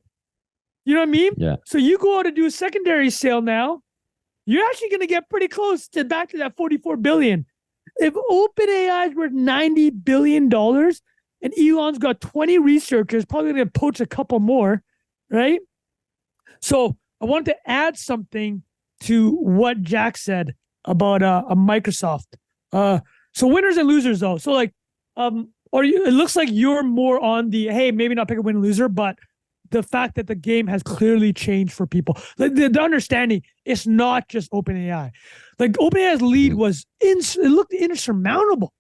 [SPEAKER 1] You know what I mean?
[SPEAKER 3] Yeah.
[SPEAKER 1] So you go out and do a secondary sale now, you're actually going to get pretty close to back to that $44 billion. If OpenAI is worth $90 billion and Elon's got 20 researchers, probably going to poach a couple more, right? So I wanted to add something to what Jack said about a Microsoft. So winners and losers though. So like, it looks like you're more on the, hey, maybe not pick a win and loser, but the fact that the game has clearly changed for people. Like the understanding, it's not just OpenAI. Like OpenAI's lead was it looked insurmountable,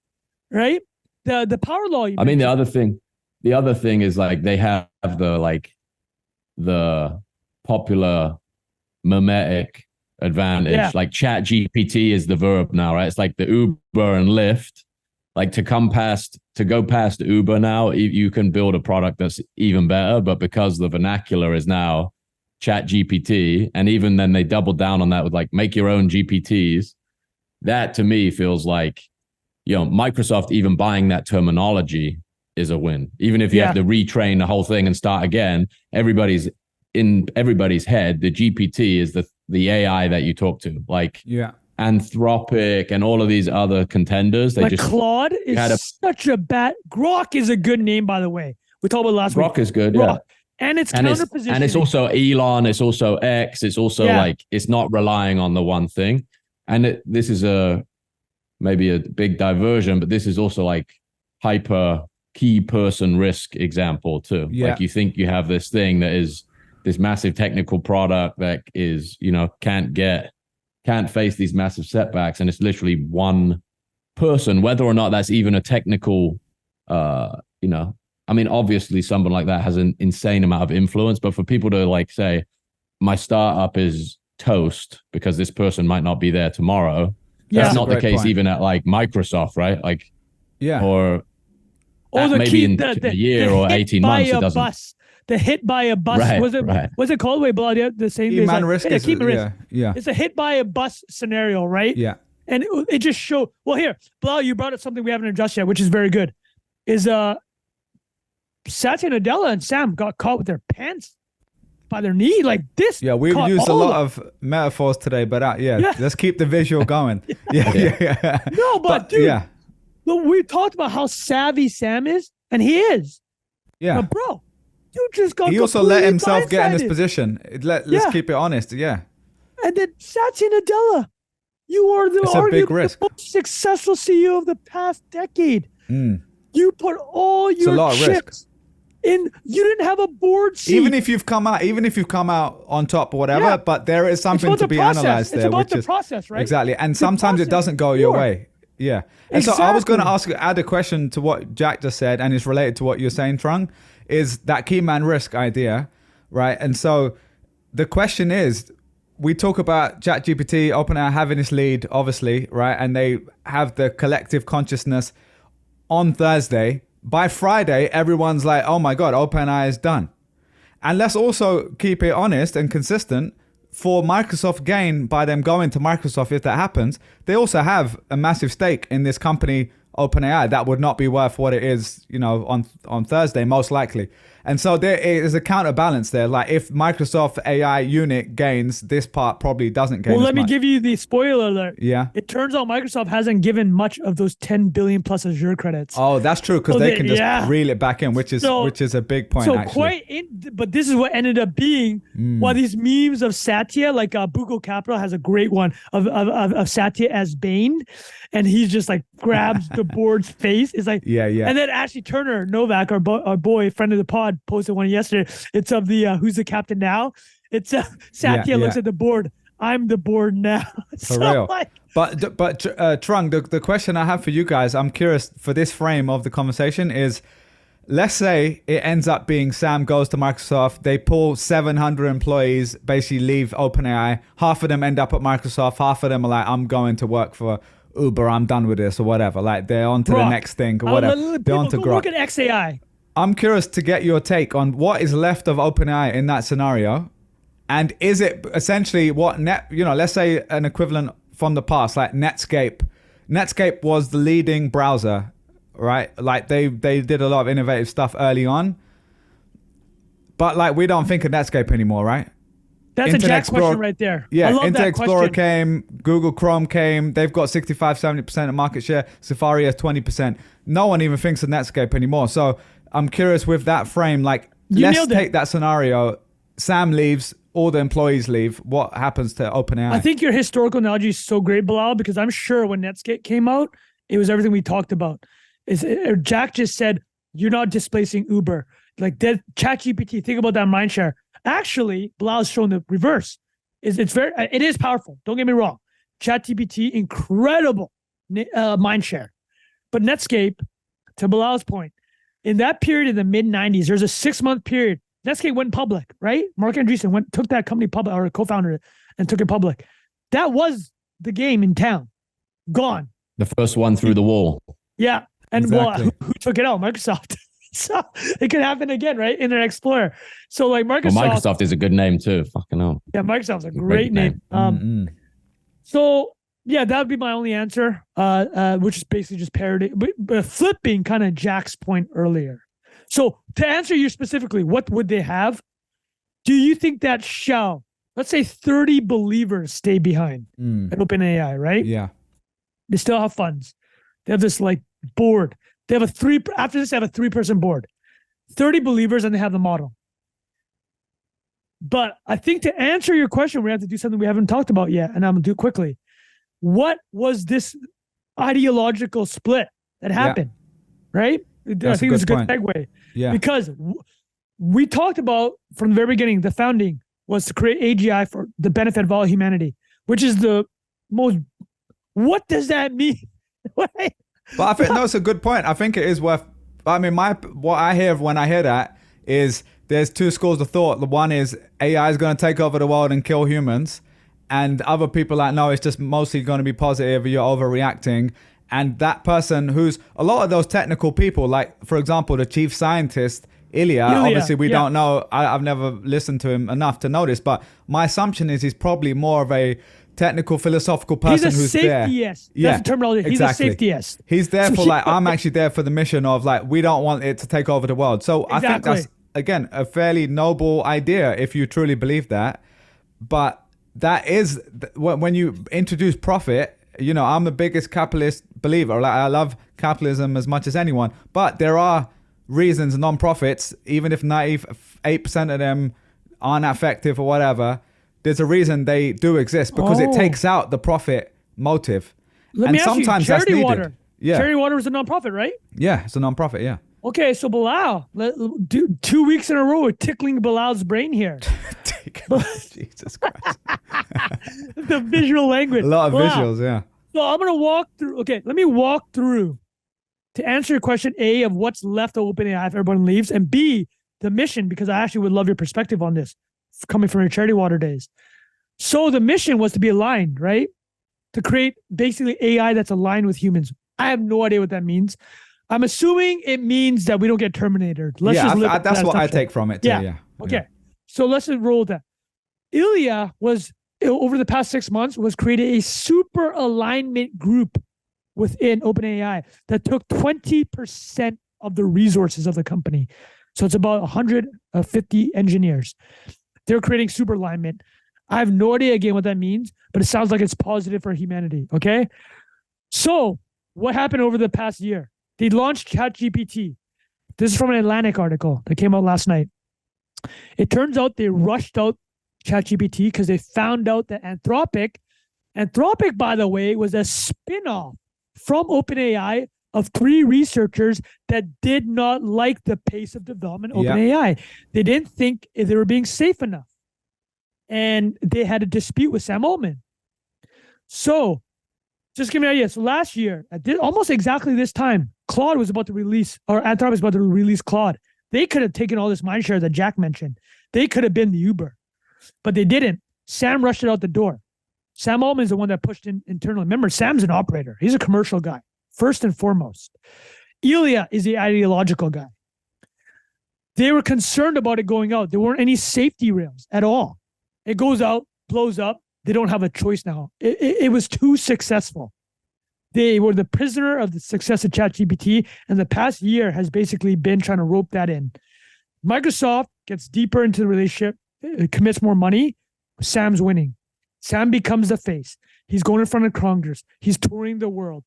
[SPEAKER 1] right? The power law.
[SPEAKER 3] I mean, the other thing is like they have the popular mimetic advantage. Yeah. Like Chat GPT is the verb now, right? It's like the Uber and Lyft. Like to go past Uber now, you can build a product that's even better. But because the vernacular is now Chat GPT, and even then they doubled down on that with like make your own GPTs. That to me feels like, Microsoft even buying that terminology is a win. Even if you have to retrain the whole thing and start again, in everybody's head, the GPT is the AI that you talk to. Like, Anthropic and all of these other contenders. They
[SPEAKER 1] like
[SPEAKER 3] just
[SPEAKER 1] Claude is such a bad. Grok is a good name, by the way. We talked about last week.
[SPEAKER 3] Grok is good,
[SPEAKER 1] Grok.
[SPEAKER 3] yeah.
[SPEAKER 1] And it's counter positioning.
[SPEAKER 3] And it's also Elon. It's also X. It's also like it's not relying on the one thing. And this is maybe a big diversion, but this is also like hyper key person risk example too.
[SPEAKER 2] Yeah.
[SPEAKER 3] Like you think you have this thing that is this massive technical product that is, can't face these massive setbacks, and it's literally one person, whether or not that's even a technical, obviously someone like that has an insane amount of influence, but for people to like say, my startup is toast because this person might not be there tomorrow, that's not the case even at like Microsoft, right? Like, or maybe in a year or 18 months, it doesn't.
[SPEAKER 1] Bus. The hit by a bus.
[SPEAKER 3] Right,
[SPEAKER 1] was it called? Wait, Bilal, the same thing.
[SPEAKER 2] Man risk. Yeah.
[SPEAKER 1] It's a hit by a bus scenario, right?
[SPEAKER 2] Yeah.
[SPEAKER 1] And it just showed. Well, here, Bilal, you brought up something we haven't addressed yet, which is very good. Is Satya Nadella and Sam got caught with their pants by their knee like this.
[SPEAKER 2] Yeah, we've used a lot of metaphors today, but let's keep the visual going. Yeah.
[SPEAKER 1] No, but dude, look, we talked about how savvy Sam is, and he is.
[SPEAKER 2] Yeah.
[SPEAKER 1] But bro, you just got.
[SPEAKER 2] He also let himself get in this position. Let's keep it honest. Yeah.
[SPEAKER 1] And then Satya Nadella, you are the most successful CEO of the past decade. You put all your chips in. You didn't have a board seat.
[SPEAKER 2] Even if you've come out on top or whatever, but there is something to be analyzed there.
[SPEAKER 1] It's about the process, right?
[SPEAKER 2] Exactly. And sometimes it doesn't go your way. Yeah. And so I was going to add a question to what Jack just said, and it's related to what you're saying, Trung, is that key man risk idea, right? And so the question is, we talk about ChatGPT, OpenAI having this lead, obviously, right? And they have the collective consciousness on Thursday. By Friday, everyone's like, oh my God, OpenAI is done. And let's also keep it honest and consistent. For Microsoft gain by them going to Microsoft, if that happens, they also have a massive stake in this company, OpenAI, that would not be worth what it is, on Thursday, most likely. And so there is a counterbalance there. Like if Microsoft AI unit gains, this part probably doesn't gain.
[SPEAKER 1] Well, let me give you the spoiler alert.
[SPEAKER 2] Yeah.
[SPEAKER 1] It turns out Microsoft hasn't given much of those 10 billion plus Azure credits.
[SPEAKER 2] Oh, that's true, because they can just reel it back in, which is a big point. So actually.
[SPEAKER 1] But this is what ended up being why these memes of Satya, like Bugle Capital has a great one of Satya as Bane, and he's just like grabs the board's face. It's like And then Ashley Turner Novak, our boy, friend of the pod, posted one yesterday. It's of the who's the captain now. It's Satya looks at the board. I'm the board now.
[SPEAKER 2] For real. But Trung, the question I have for you guys, I'm curious for this frame of the conversation is, let's say it ends up being Sam goes to Microsoft, they pull 700 employees, basically leave OpenAI. Half of them end up at Microsoft. Half of them are like, I'm going to work for Uber, I'm done with this or whatever. Like they're on to the next thing or whatever. They're on to Grok.
[SPEAKER 1] Look at XAI.
[SPEAKER 2] I'm curious to get your take on what is left of OpenAI in that scenario. And is it essentially what let's say an equivalent from the past, like Netscape. Netscape was the leading browser, right? Like they did a lot of innovative stuff early on. But like we don't think of Netscape anymore, right?
[SPEAKER 1] That's Internet a Jack question right there.
[SPEAKER 2] Yeah, Internet Explorer came, Google Chrome came. They've got 65-70% of market share. Safari has 20%. No one even thinks of Netscape anymore. So I'm curious with that frame, like let's take that scenario. Sam leaves, all the employees leave. What happens to OpenAI?
[SPEAKER 1] I think your historical analogy is so great, Bilal, because I'm sure when Netscape came out, it was everything we talked about. Jack just said, you're not displacing Uber. Like that ChatGPT, think about that mindshare. Actually, Bilal's shown the reverse. It is powerful. Don't get me wrong. ChatGPT, incredible mindshare. But Netscape, to Bilal's point, in that period in the mid-90s, there's a 6-month period. Netscape went public, right? Mark Andreessen took that company public, or co-founder, and took it public. That was the game in town. Gone.
[SPEAKER 3] The first one through the wall.
[SPEAKER 1] Yeah. And exactly. Who took it out? Microsoft. So it could happen again, right? Internet Explorer. So like Microsoft.
[SPEAKER 3] Well, Microsoft is a good name too. Fucking hell.
[SPEAKER 1] Yeah, Microsoft's a great name. So yeah, that would be my only answer, which is basically just parody, but flipping kind of Jack's point earlier. So to answer you specifically, what would they have? Do you think that Xiao let's say 30 believers stay behind at OpenAI, right?
[SPEAKER 2] Yeah.
[SPEAKER 1] They still have funds. They have this like board. They have after this, they have a 3-person board, 30 believers, and they have the model. But I think to answer your question, we have to do something we haven't talked about yet, and I'm gonna do it quickly. What was this ideological split that happened? Right?
[SPEAKER 2] That's
[SPEAKER 1] I think it was a good segue.
[SPEAKER 2] Yeah.
[SPEAKER 1] Because we talked about from the very beginning, the founding was to create AGI for the benefit of all humanity, which is the most. What does that mean?
[SPEAKER 2] But I think no, it's a good point. I think it is worth. I mean, what I hear when I hear that is there's two schools of thought. The one is AI is going to take over the world and kill humans, and other people like no, it's just mostly going to be positive. You're overreacting. And that person who's a lot of those technical people, like for example, the chief scientist Ilya, obviously we don't know. I've never listened to him enough to know this, but my assumption is he's probably more of a technical, philosophical person who's there.
[SPEAKER 1] That's the terminology. He's a safetyist.
[SPEAKER 2] He's there for like, I'm actually there for the mission of like, we don't want it to take over the world. So I think that's, again, a fairly noble idea if you truly believe that. But that is, when you introduce profit, you know, I'm the biggest capitalist believer. Like, I love capitalism as much as anyone, but there are reasons non-profits, even if 98% of them aren't effective or whatever, there's a reason they do exist because it takes out the profit motive.
[SPEAKER 1] Let me ask you, Charity Water. Yeah. Charity Water is a non-profit, right?
[SPEAKER 2] Yeah, it's a non-profit, yeah.
[SPEAKER 1] Okay, so Bilal, 2 weeks in a row, we're tickling Bilal's brain here.
[SPEAKER 2] Jesus Christ.
[SPEAKER 1] The visual language.
[SPEAKER 2] A lot of visuals, yeah.
[SPEAKER 1] So I'm going to walk through. Okay, let me walk through to answer your question, A, of what's left of OpenAI if everyone leaves, and B, the mission, because I actually would love your perspective on this coming from your Charity Water days. So the mission was to be aligned, right? To create basically AI that's aligned with humans. I have no idea what that means. I'm assuming it means that we don't get terminated.
[SPEAKER 2] That's what I take from it too, yeah.
[SPEAKER 1] Okay. So let's just roll with that. Ilya was, over the past 6 months, was creating a super alignment group within OpenAI that took 20% of the resources of the company. So it's about 150 engineers. They're creating super alignment. I have no idea again what that means, but it sounds like it's positive for humanity. Okay. So what happened over the past year? They launched ChatGPT. This is from an Atlantic article that came out last night. It turns out they rushed out ChatGPT because they found out that Anthropic, by the way, was a spin-off from OpenAI of 3 researchers that did not like the pace of development of OpenAI. They didn't think they were being safe enough. And they had a dispute with Sam Altman. So, just give me an idea. So last year, at almost exactly this time, Claude was about to release, or Anthropic was about to release Claude. They could have taken all this mindshare that Jack mentioned. They could have been the Uber, but they didn't. Sam rushed it out the door. Sam Altman is the one that pushed in internally. Remember, Sam's an operator. He's a commercial guy, first and foremost. Ilya is the ideological guy. They were concerned about it going out. There weren't any safety rails at all. It goes out, blows up. They don't have a choice now. It was too successful. They were the prisoner of the success of ChatGPT, and the past year has basically been trying to rope that in. Microsoft gets deeper into the relationship, commits more money. Sam's winning. Sam becomes the face. He's going in front of Congress. He's touring the world.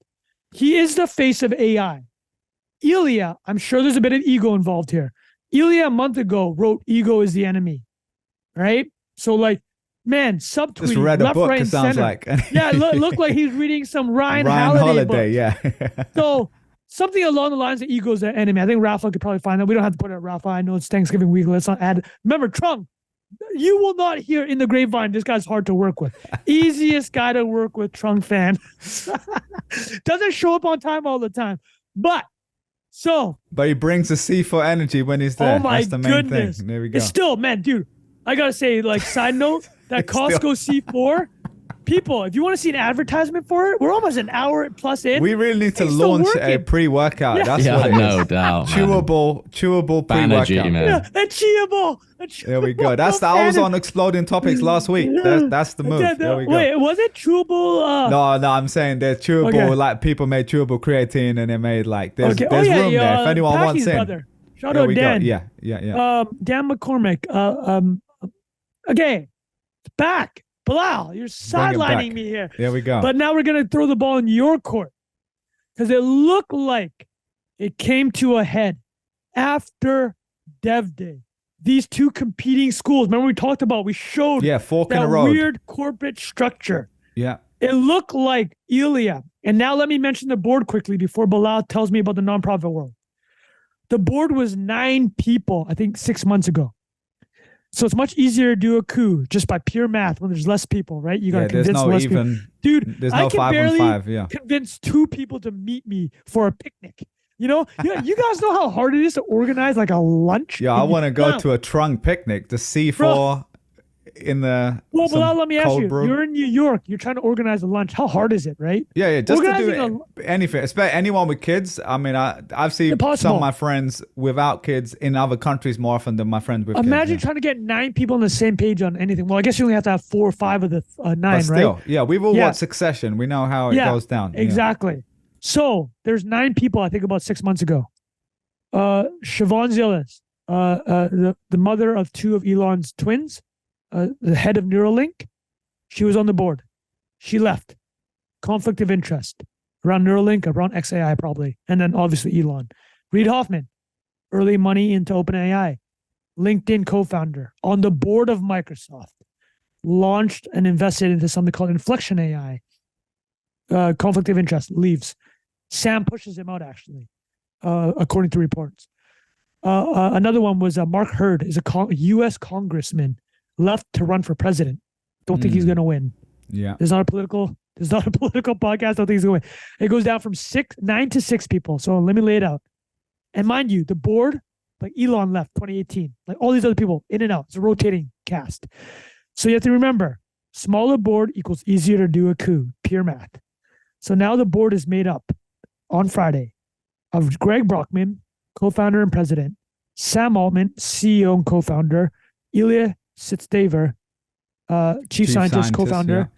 [SPEAKER 1] He is the face of AI. Ilya, I'm sure there's a bit of ego involved here. Ilya a month ago wrote "Ego is the enemy," right? So like, man, subtweet,
[SPEAKER 2] just read a
[SPEAKER 1] left,
[SPEAKER 2] book,
[SPEAKER 1] right,
[SPEAKER 2] it sounds
[SPEAKER 1] center.
[SPEAKER 2] like.
[SPEAKER 1] Yeah, look like he's reading some Ryan Holiday book.
[SPEAKER 2] Yeah.
[SPEAKER 1] So something along the lines of ego is the enemy. I think Rafa could probably find that. We don't have to put it at Rafa. I know it's Thanksgiving week. Let's not add. Remember, Trung, you will not hear in the grapevine, this guy's hard to work with. Easiest guy to work with, Trung fan. Doesn't show up on time all the time. But
[SPEAKER 2] he brings the C4 energy when he's there.
[SPEAKER 1] Oh my
[SPEAKER 2] That's the main
[SPEAKER 1] goodness.
[SPEAKER 2] thing. There we go.
[SPEAKER 1] It's still, man, dude, I got to say, like, side note, that Costco C4, people, if you want to see an advertisement for it, we're almost an hour plus in.
[SPEAKER 2] We really need to launch a pre-workout.
[SPEAKER 1] Yeah.
[SPEAKER 2] That's what it is.
[SPEAKER 3] No doubt.
[SPEAKER 2] Chewable pre-workout.
[SPEAKER 3] Banerjee, man.
[SPEAKER 1] Yeah, a chewable.
[SPEAKER 2] There we go. I was on Exploding Topics last week. That's the move. There we go.
[SPEAKER 1] Wait, was it chewable?
[SPEAKER 2] No, I'm saying they're chewable. Like people made chewable creatine, and they made like there's room there if anyone wants it.
[SPEAKER 1] Shout out Dan.
[SPEAKER 2] Yeah.
[SPEAKER 1] Dan McCormick. Okay. back. Bilal, you're sidelining me here.
[SPEAKER 2] There we go.
[SPEAKER 1] But now we're going to throw the ball in your court because it looked like it came to a head after Dev Day. These two competing schools. Remember we talked about, we showed
[SPEAKER 2] fork in
[SPEAKER 1] that
[SPEAKER 2] the road.
[SPEAKER 1] weird corporate structure.
[SPEAKER 2] Yeah.
[SPEAKER 1] It looked like Ilya. And now let me mention the board quickly before Bilal tells me about the nonprofit world. The board was 9 people, I think 6 months ago. So it's much easier to do a coup just by pure math when there's less people, right? You got to convince less people. Dude,
[SPEAKER 2] there's no
[SPEAKER 1] I can
[SPEAKER 2] 5
[SPEAKER 1] barely
[SPEAKER 2] on 5. Yeah.
[SPEAKER 1] convince 2 people to meet me for a picnic. You know, you guys know how hard it is to organize like a lunch?
[SPEAKER 2] Yeah, I want to go to a Trung picnic, the C4 in the.
[SPEAKER 1] Well, Bilal, let me ask you.
[SPEAKER 2] Brew.
[SPEAKER 1] You're in New York. You're trying to organize a lunch. How hard is it, right?
[SPEAKER 2] Yeah. Just to do anything, especially anyone with kids. I mean, I've seen some of my friends without kids in other countries more often than my friends with kids.
[SPEAKER 1] Imagine trying to get 9 people on the same page on anything. Well, I guess you only have to have 4 or 5 of the 9,
[SPEAKER 2] but still,
[SPEAKER 1] right?
[SPEAKER 2] Yeah, we've all watched Succession. We know how it goes down.
[SPEAKER 1] Exactly. Yeah. So there's 9 people, I think about 6 months ago. Siobhan Zilis, the mother of 2 of Elon's twins, the head of Neuralink, she was on the board. She left. Conflict of interest around Neuralink, around XAI probably, and then obviously Elon. Reid Hoffman, early money into OpenAI, LinkedIn co-founder, on the board of Microsoft, launched and invested into something called Inflection AI. Conflict of interest, leaves. Sam pushes him out actually, according to reports. Another one was Mark Hurd, is a U.S. congressman, left to run for president. Don't think he's going to win.
[SPEAKER 2] Yeah.
[SPEAKER 1] There's not a political podcast. Don't think he's going to win. It goes down from 9 to 6 people. So let me lay it out. And mind you, the board, like Elon left 2018, like all these other people in and out. It's a rotating cast. So you have to remember, smaller board equals easier to do a coup, pure math. So now the board is made up on Friday of Greg Brockman, co-founder and president, Sam Altman, CEO and co-founder, Ilya Sitstaver, chief scientist, co-founder.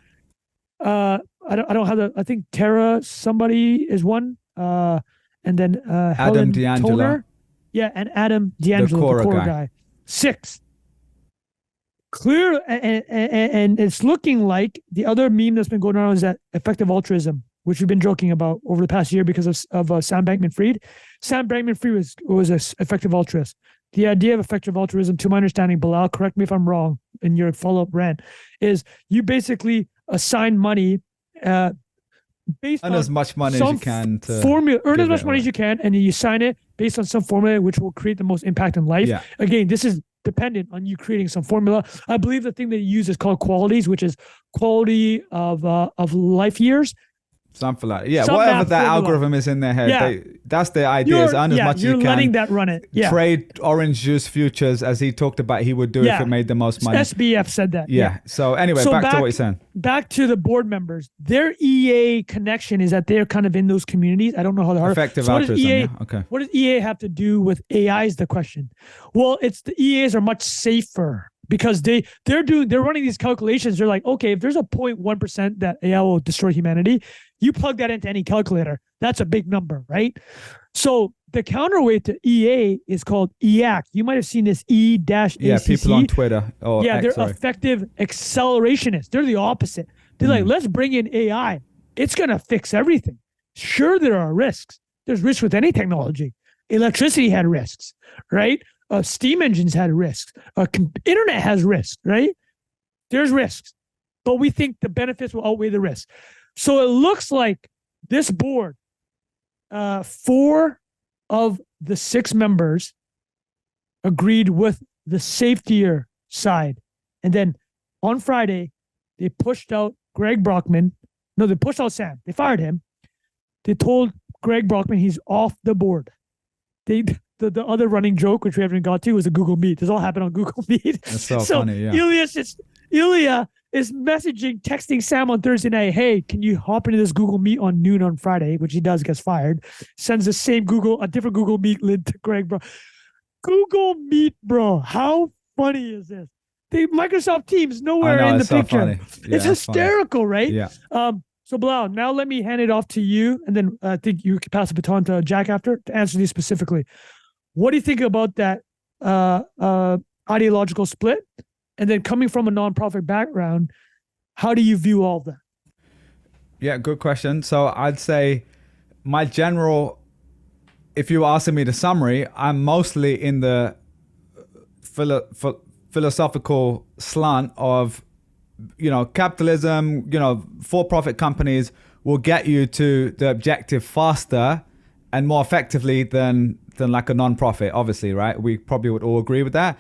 [SPEAKER 1] Yeah. I don't have the. I think Tara somebody is one, and then
[SPEAKER 2] Adam D'Angelo.
[SPEAKER 1] Toner. Yeah, and Adam D'Angelo, the core guy. 6. Clear, and it's looking like the other meme that's been going around is that effective altruism, which we've been joking about over the past year because of Sam Bankman-Fried. Sam Bankman-Fried was an effective altruist. The idea of effective altruism, to my understanding, Bilal, correct me if I'm wrong in your follow-up rant, is you basically assign money based on
[SPEAKER 2] as much money as you can to
[SPEAKER 1] formula. Earn as much money as you can, and you sign it based on some formula which will create the most impact in life.
[SPEAKER 2] Yeah.
[SPEAKER 1] Again, this is dependent on you creating some formula. I believe the thing that you use is called qualities, which is quality of life years.
[SPEAKER 2] Something like whatever that algorithm is in their head, that's the idea. Is earn as much as you can.
[SPEAKER 1] You're letting that run it. Yeah.
[SPEAKER 2] Trade orange juice futures as he talked about he would do if it made the most money.
[SPEAKER 1] SBF said that.
[SPEAKER 2] Yeah. So anyway, back to what you're saying.
[SPEAKER 1] Back to the board members. Their EA connection is that they're kind of in those communities. I don't know how hard.
[SPEAKER 2] Effective altruism. Okay.
[SPEAKER 1] What does EA have to do with AI is the question. Well, it's the EAs are much safer because they're running these calculations. They're like, okay, if there's a 0.1% that AI will destroy humanity, you plug that into any calculator. That's a big number, right? So the counterweight to EA is called EAC. You might have seen this E-ACC.
[SPEAKER 2] Yeah, people on Twitter.
[SPEAKER 1] They're effective accelerationists. They're the opposite. They're like, let's bring in AI. It's going to fix everything. Sure, there are risks. There's risks with any technology. Electricity had risks, right? Steam engines had risks. Internet has risks, right? There's risks. But we think the benefits will outweigh the risks. So it looks like this board, 4 of the 6 members agreed with the safetier side. And then on Friday, they pushed out Greg Brockman. No, they pushed out Sam. They fired him. They told Greg Brockman he's off the board. The other running joke, which we haven't got to, was a Google Meet. This all happened on Google Meet.
[SPEAKER 2] That's so funny, yeah.
[SPEAKER 1] Ilya is texting Sam on Thursday night, hey, can you hop into this Google Meet on noon on Friday, which he does, gets fired. Sends a different Google Meet link to Greg, bro. Google Meet, bro. How funny is this? The Microsoft Teams nowhere in the picture. Yeah, it's hysterical, right?
[SPEAKER 2] Yeah.
[SPEAKER 1] So Bilal, now let me hand it off to you, and then I think you can pass the baton to Jack after to answer these specifically. What do you think about that ideological split? And then coming from a nonprofit background, how do you view all of that?
[SPEAKER 2] Yeah, good question. So I'd say my general, if you were asking me the summary, I'm mostly in the philosophical slant of, capitalism, for-profit companies will get you to the objective faster and more effectively than like a non-profit, obviously, right? We probably would all agree with that.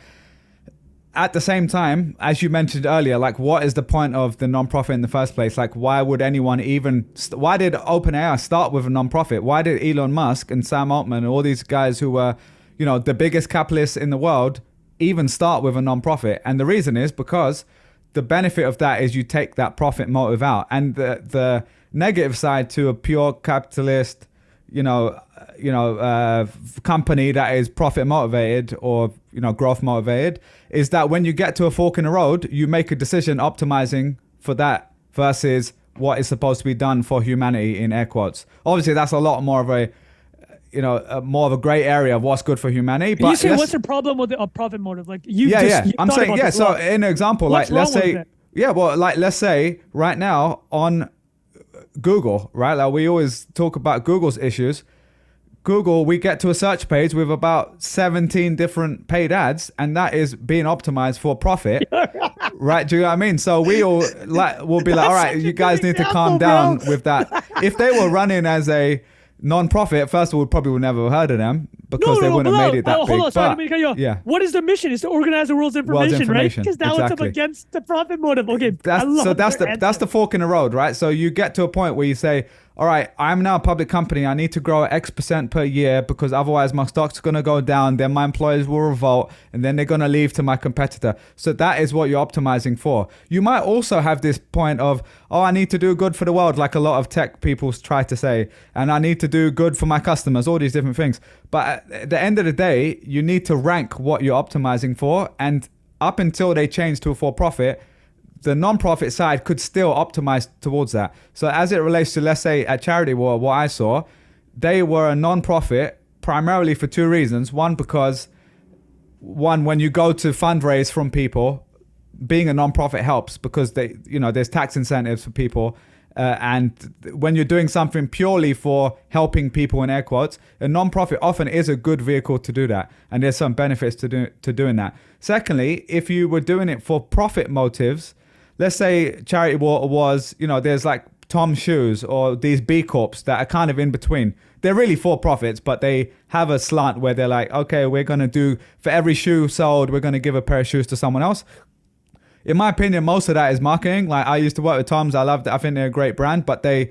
[SPEAKER 2] At the same time, as you mentioned earlier, like what is the point of the non-profit in the first place? Like why would anyone why did OpenAI start with a non-profit? Why did Elon Musk and Sam Altman and all these guys who were, the biggest capitalists in the world even start with a non-profit? And the reason is because the benefit of that is you take that profit motive out. And the negative side to a pure capitalist, company that is profit motivated or, growth motivated is that when you get to a fork in the road, you make a decision optimizing for that versus what is supposed to be done for humanity in air quotes. Obviously, that's a lot more of a, more of a gray area of what's good for humanity. But
[SPEAKER 1] you say what's the problem with a profit motive? Like
[SPEAKER 2] I'm saying, yeah. So in an example,
[SPEAKER 1] what's
[SPEAKER 2] like let's say, let's say right now on Google, right? Like we always talk about Google's issues. Google, we get to a search page with about 17 different paid ads, and that is being optimized for profit, right? Do you know what I mean? So we all will be like, all right, you guys need to calm down with that. If they were running as a non-profit, first of all, we probably would never have heard of them because they wouldn't have made it that big.
[SPEAKER 1] Hold on, sorry, let me cut you off.
[SPEAKER 2] Yeah.
[SPEAKER 1] What is the mission? It's to organize the world's information, right? Because now it's up against the profit motive. Okay,
[SPEAKER 2] that's the fork in the road, right? So you get to a point where you say, all right, I'm now a public company. I need to grow X% per year because otherwise my stock's going to go down. Then my employees will revolt and then they're going to leave to my competitor. So that is what you're optimizing for. You might also have this point of, oh, I need to do good for the world, like a lot of tech people try to say, and I need to do good for my customers, all these different things. But at the end of the day, you need to rank what you're optimizing for. And up until they change to a for-profit, the non-profit side could still optimize towards that. So as it relates to, let's say at Charity War, what I saw, they were a non-profit primarily for two reasons. One, because when you go to fundraise from people, being a non-profit helps because there's tax incentives for people. And when you're doing something purely for helping people in air quotes, a non-profit often is a good vehicle to do that. And there's some benefits to doing that. Secondly, if you were doing it for profit motives, let's say Charity War was, there's like Tom's Shoes or these B Corps that are kind of in between. They're really for profits, but they have a slant where they're like, okay, we're going to do, for every shoe sold, we're going to give a pair of shoes to someone else. In my opinion, most of that is marketing. Like I used to work with Tom's. I loved it. I think they're a great brand, but they,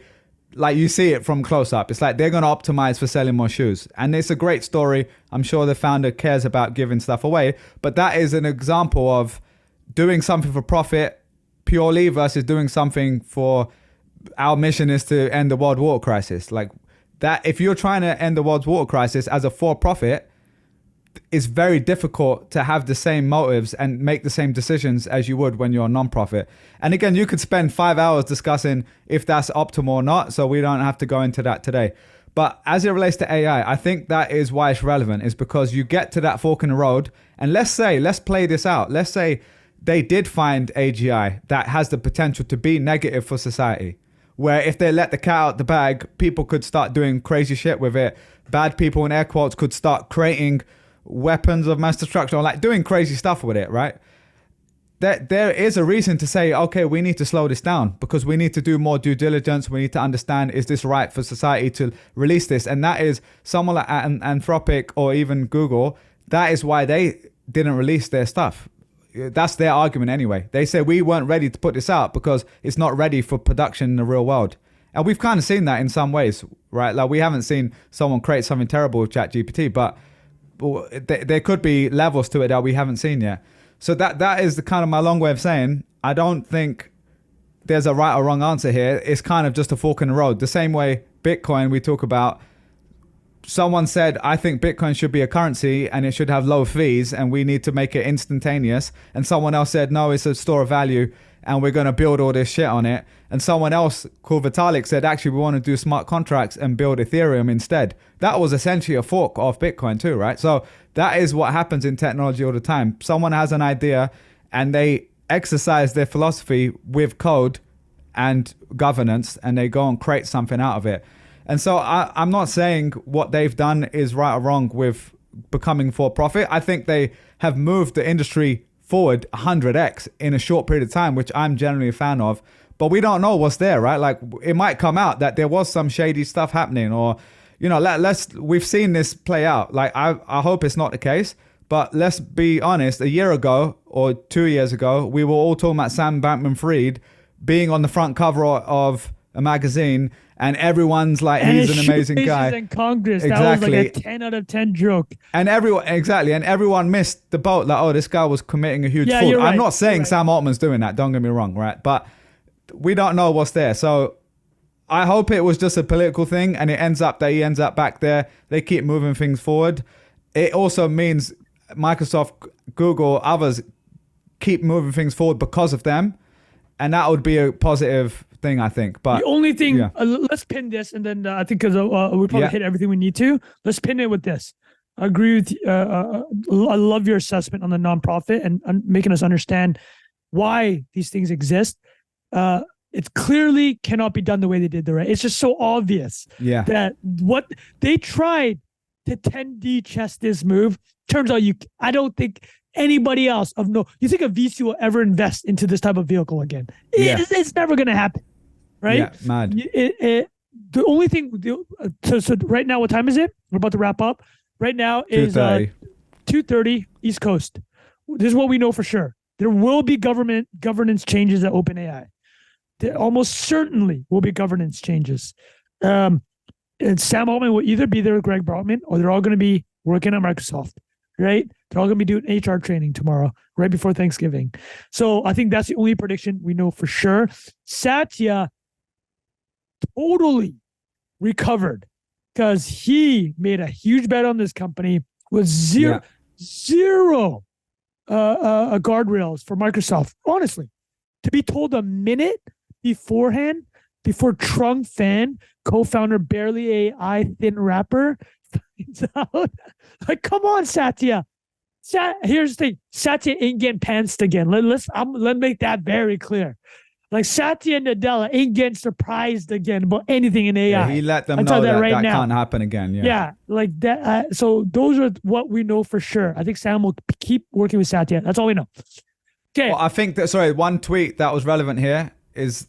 [SPEAKER 2] like you see it from close up. It's like they're going to optimize for selling more shoes. And it's a great story. I'm sure the founder cares about giving stuff away, but that is an example of doing something for profit purely versus doing something for our mission is to end the world water crisis. Like that, if you're trying to end the world's water crisis as a for-profit, it's very difficult to have the same motives and make the same decisions as you would when you're a non-profit. And again, you could spend 5 hours discussing if that's optimal or not. So we don't have to go into that today. But as it relates to AI, I think that is why it's relevant, is because you get to that fork in the road. And let's play this out. Let's say they did find AGI that has the potential to be negative for society, where if they let the cat out the bag, people could start doing crazy shit with it. Bad people in air quotes could start creating weapons of mass destruction or like doing crazy stuff with it, right? There is a reason to say, okay, we need to slow this down because we need to do more due diligence. We need to understand, is this right for society to release this? And that is someone like Anthropic or even Google. That is why they didn't release their stuff. That's their argument anyway. They say we weren't ready to put this out because it's not ready for production in the real world. And we've kind of seen that in some ways, right? Like we haven't seen someone create something terrible with ChatGPT, but there could be levels to it that we haven't seen yet. So that is the kind of my long way of saying, I don't think there's a right or wrong answer here. It's kind of just a fork in the road. The same way Bitcoin we talk about, someone said, I think Bitcoin should be a currency and it should have low fees and we need to make it instantaneous. And someone else said, no, it's a store of value and we're going to build all this shit on it. And someone else called Vitalik said, actually, we want to do smart contracts and build Ethereum instead. That was essentially a fork of Bitcoin too, right? So that is what happens in technology all the time. Someone has an idea and they exercise their philosophy with code and governance, and they go and create something out of it. And so I'm not saying what they've done is right or wrong with becoming for profit. I think they have moved the industry forward 100x in a short period of time, which I'm generally a fan of. But we don't know what's there, right? Like, it might come out that there was some shady stuff happening, or, you know, we've seen this play out. Like, I hope it's not the case, but let's be honest. A year ago or 2 years ago, we were all talking about Sam Bankman-Fried being on the front cover of a magazine, and everyone's like, and he's an amazing guy.
[SPEAKER 1] In Congress, exactly. That was like a 10 out of 10 joke.
[SPEAKER 2] And everyone missed the boat. Like, oh, this guy was committing a huge fraud.
[SPEAKER 1] Right.
[SPEAKER 2] I'm not saying Sam Altman's doing that. Don't get me wrong, right? But we don't know what's there. So I hope it was just a political thing, and it ends up that he ends up back there. They keep moving things forward. It also means Microsoft, Google, others keep moving things forward because of them. And that would be a positive thing, I think. But
[SPEAKER 1] the only thing, let's pin this, and then I think because we probably hit everything we need to. Let's pin it with this. I agree with you. I love your assessment on the nonprofit and making us understand why these things exist. It clearly cannot be done the way they did, right? It's just so obvious that what they tried to 10D chess this move. Turns out I don't think anybody else you think a VC will ever invest into this type of vehicle again? It's never going to happen, right?
[SPEAKER 2] Yeah, mad.
[SPEAKER 1] The only thing, so right now, what time is it? We're about to wrap up. Right now is 2:30 East Coast. This is what we know for sure. There will be governance changes at OpenAI. There almost certainly will be governance changes. And Sam Altman will either be there with Greg Brockman, or they're all going to be working at Microsoft, right? They're all going to be doing HR training tomorrow, right before Thanksgiving. So I think that's the only prediction we know for sure. Satya totally recovered because he made a huge bet on this company with zero guardrails for Microsoft. Honestly, to be told a minute beforehand, before Trung Phan, co-founder Barely AI Thin Wrapper, finds out, like, come on, Satya. Here's the thing: Satya ain't getting pantsed again. Let's make that very clear. Like, Satya and Nadella ain't getting surprised again about anything in AI.
[SPEAKER 2] Yeah, he let them know that can't happen again. Yeah,
[SPEAKER 1] like that. So those are what we know for sure. I think Sam will keep working with Satya. That's all we know. Okay.
[SPEAKER 2] Well, I think that, one tweet that was relevant here is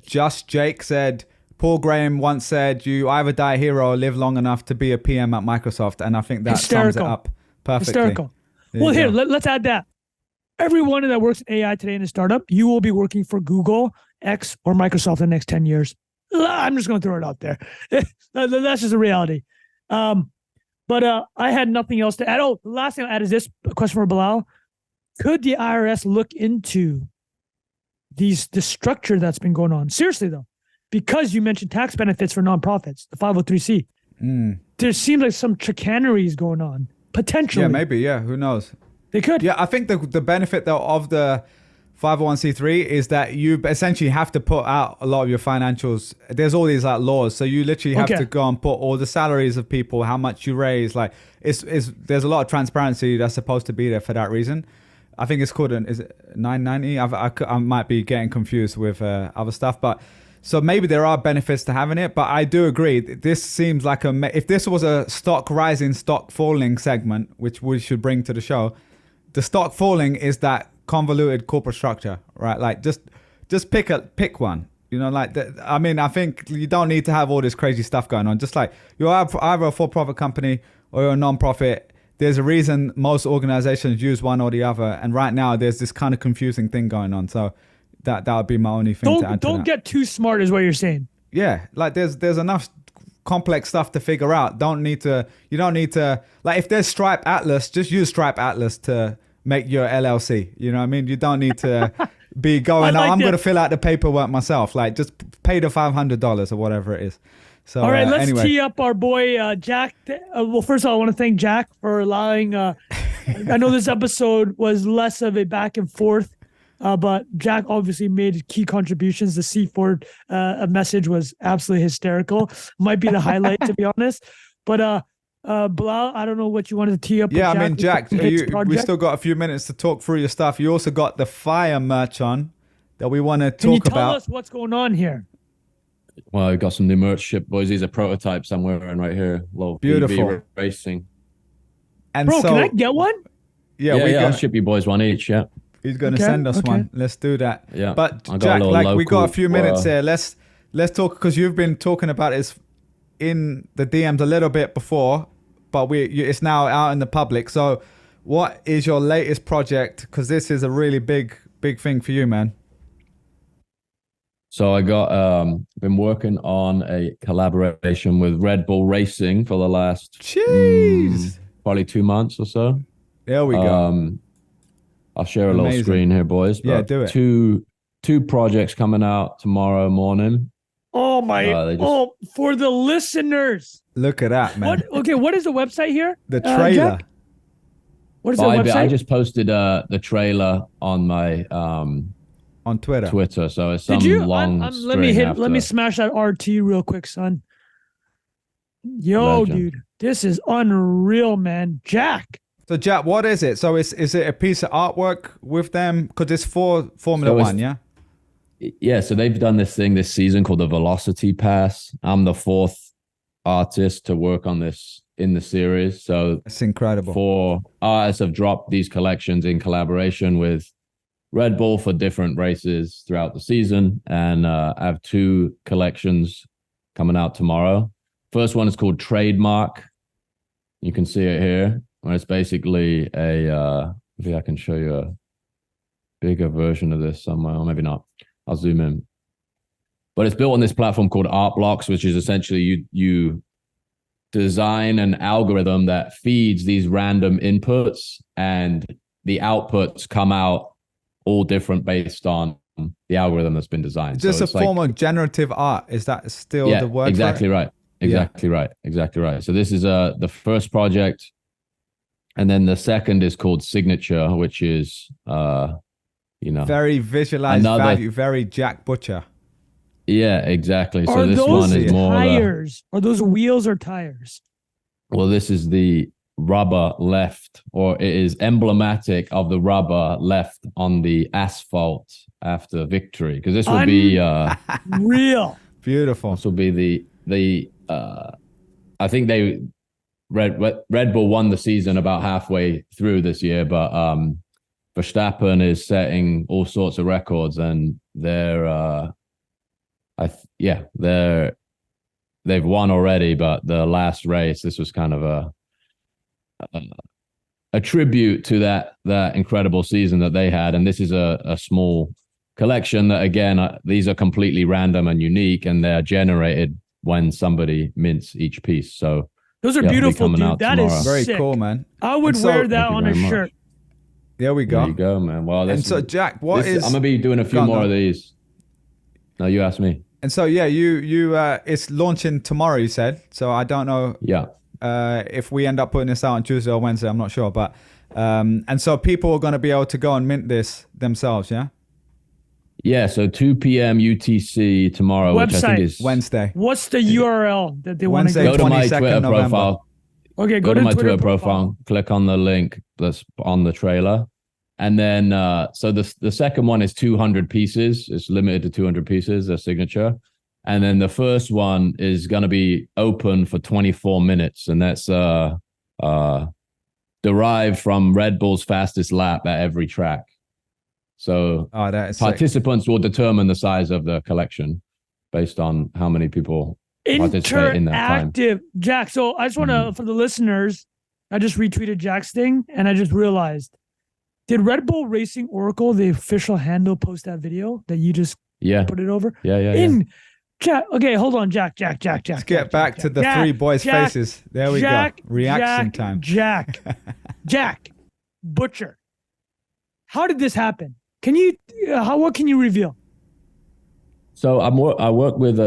[SPEAKER 2] Just Jake said, Paul Graham once said, you either die a hero or live long enough to be a PM at Microsoft. And I think that sums it up perfectly.
[SPEAKER 1] Hysterical. Well, here, let's add that. Everyone that works in AI today in a startup, you will be working for Google, X, or Microsoft in the next 10 years. I'm just going to throw it out there. That's just a reality. But I had nothing else to add. Oh, the last thing I'll add is this question for Bilal. Could the IRS look into the structure that's been going on? Seriously, though, because you mentioned tax benefits for nonprofits, the 503c. There seems like some chicanery is going on, potentially.
[SPEAKER 2] Yeah, maybe. Yeah, who knows?
[SPEAKER 1] They could.
[SPEAKER 2] Yeah, I think the benefit, though, of the 501c3 is that you essentially have to put out a lot of your financials. There's all these laws, so you literally have to go and put all the salaries of people, how much you raise. Like, there's a lot of transparency that's supposed to be there for that reason. I think it's called is it 990? I might be getting confused with other stuff, but so maybe there are benefits to having it. But I do agree. This seems like if this was a stock rising, stock falling segment, which we should bring to the show. The stock falling is that convoluted corporate structure, right? Like, just pick one. You know, like, I mean, I think you don't need to have all this crazy stuff going on. Just like, you're either a for-profit company or you're a non-profit. There's a reason most organizations use one or the other. And right now, there's this kind of confusing thing going on. So that would be my only thing to add to that.
[SPEAKER 1] Don't get too smart is what you're saying.
[SPEAKER 2] Yeah, like there's enough complex stuff to figure out. You don't need to, like, if there's Stripe Atlas, just use Stripe Atlas to make your LLC. You know what I mean? You don't need to be going, I'm going to fill out the paperwork myself. Like, just pay the $500 or whatever it is. So,
[SPEAKER 1] all right, let's tee up our boy, Jack. Well, first of all, I want to thank Jack for allowing, I know this episode was less of a back and forth, but Jack obviously made key contributions. The C4 message was absolutely hysterical. Might be the highlight, to be honest. But Bilal, I don't know what you wanted to tee up.
[SPEAKER 2] Yeah, I
[SPEAKER 1] with
[SPEAKER 2] mean, Jack,
[SPEAKER 1] Hits
[SPEAKER 2] we
[SPEAKER 1] project.
[SPEAKER 2] still got a few minutes to talk through your stuff. You also got the fire merch on that we want to
[SPEAKER 1] Can you
[SPEAKER 2] talk
[SPEAKER 1] tell
[SPEAKER 2] about.
[SPEAKER 1] us what's going on here?
[SPEAKER 3] Well, we've got some new merch ship, boys. These are prototypes I'm wearing right here. Little
[SPEAKER 2] Beautiful.
[SPEAKER 3] PB racing.
[SPEAKER 2] And
[SPEAKER 1] Bro,
[SPEAKER 2] so,
[SPEAKER 1] can I get one?
[SPEAKER 2] yeah,
[SPEAKER 3] I'll ship you boys one each. Yeah.
[SPEAKER 2] he's going to
[SPEAKER 1] Okay,
[SPEAKER 2] send us
[SPEAKER 1] okay.
[SPEAKER 2] one. Let's do that.
[SPEAKER 3] Yeah.
[SPEAKER 2] But
[SPEAKER 3] I got a
[SPEAKER 2] Jack,
[SPEAKER 3] little
[SPEAKER 2] like we got a
[SPEAKER 3] local,
[SPEAKER 2] few minutes here. Let's talk, because you've been talking about it in the DMs a little bit before, but it's now out in the public. So what is your latest project? Because this is a really big thing for you, man.
[SPEAKER 3] So I got been working on a collaboration with Red Bull Racing for the last probably 2 months or so.
[SPEAKER 2] There we go.
[SPEAKER 3] I'll share a
[SPEAKER 2] Amazing.
[SPEAKER 3] little screen here, boys.
[SPEAKER 2] Yeah, do it.
[SPEAKER 3] Two projects coming out tomorrow morning.
[SPEAKER 1] Oh my! For the listeners,
[SPEAKER 2] Look at that, man.
[SPEAKER 1] What is the website here?
[SPEAKER 2] The trailer.
[SPEAKER 1] Jack? What is the website?
[SPEAKER 3] I just posted the trailer on my
[SPEAKER 2] on Twitter.
[SPEAKER 3] So it's some
[SPEAKER 1] Did you?
[SPEAKER 3] long
[SPEAKER 1] let me smash that RT real quick, son. Yo,
[SPEAKER 3] Legend.
[SPEAKER 1] dude, this is unreal, man. Jack.
[SPEAKER 2] So Jack, what is it? So is it a piece of artwork with them? Because it's for Formula One, yeah?
[SPEAKER 3] Yeah, so they've done this thing this season called the Velocity Pass. I'm the fourth artist to work on this in the series. So
[SPEAKER 2] it's incredible.
[SPEAKER 3] 4 artists have dropped these collections in collaboration with Red Bull for different races throughout the season. And I have 2 collections coming out tomorrow. First one is called Trademark. You can see it here, where it's basically maybe I can show you a bigger version of this somewhere, or maybe not. I'll zoom in. But it's built on this platform called Art Blocks, which is essentially you design an algorithm that feeds these random inputs, and the outputs come out all different based on the algorithm that's been designed.
[SPEAKER 2] Just so a form of generative art. Is that still the word?
[SPEAKER 3] Exactly right. Exactly right. So this is the first project. And then the second is called Signature, which is
[SPEAKER 2] very visualized value, very Jack Butcher.
[SPEAKER 3] Yeah, exactly. So
[SPEAKER 1] Are
[SPEAKER 3] this
[SPEAKER 1] those
[SPEAKER 3] one is more
[SPEAKER 1] tires? Are those wheels or tires?
[SPEAKER 3] Well, this is the rubber left, or it is emblematic of the rubber left on the asphalt after victory. Because this will be
[SPEAKER 1] real.
[SPEAKER 2] Beautiful.
[SPEAKER 3] This will be the I think Red Bull won the season about halfway through this year, but Verstappen is setting all sorts of records, and they've won already. But the last race, this was kind of a tribute to that incredible season that they had, and this is a small collection that, again, these are completely random and unique, and they're generated when somebody mints each piece. So
[SPEAKER 1] those are beautiful, dude. That is
[SPEAKER 2] very
[SPEAKER 1] sick.
[SPEAKER 2] Cool, man.
[SPEAKER 1] I would wear that on a shirt.
[SPEAKER 2] There we go.
[SPEAKER 3] There you go, man. Well,
[SPEAKER 2] and so Jack, I'm
[SPEAKER 3] gonna be doing a few more of these. No, you asked me.
[SPEAKER 2] And so you it's launching tomorrow, you said. So I don't know.
[SPEAKER 3] Yeah.
[SPEAKER 2] If we end up putting this out on Tuesday or Wednesday, I'm not sure. But and so people are going to be able to go and mint this themselves, yeah.
[SPEAKER 3] Yeah, so 2 p.m. UTC tomorrow,
[SPEAKER 1] Website.
[SPEAKER 3] which I think is
[SPEAKER 2] Wednesday.
[SPEAKER 1] What's the URL that they want to
[SPEAKER 3] go to my Twitter profile?
[SPEAKER 1] Okay,
[SPEAKER 3] go to my Twitter profile. Click on the link that's on the trailer, and then so the second one is 200 pieces. It's limited to 200 pieces. A signature, and then the first one is going to be open for 24 minutes, and that's derived from Red Bull's fastest lap at every track. So participants will determine the size of the collection based on how many people participate in that time.
[SPEAKER 1] Interactive, Jack. So I just want to, for the listeners, I just retweeted Jack's thing, and I just realized, did Red Bull Racing Oracle, the official handle, post that video that you just put it over?
[SPEAKER 3] Yeah.
[SPEAKER 1] Jack. Okay, hold on, Jack.
[SPEAKER 2] Let's get back to the three boys' faces. There we go. Reaction time.
[SPEAKER 1] Jack Butcher. How did this happen? Can you? What can you reveal?
[SPEAKER 3] So I work with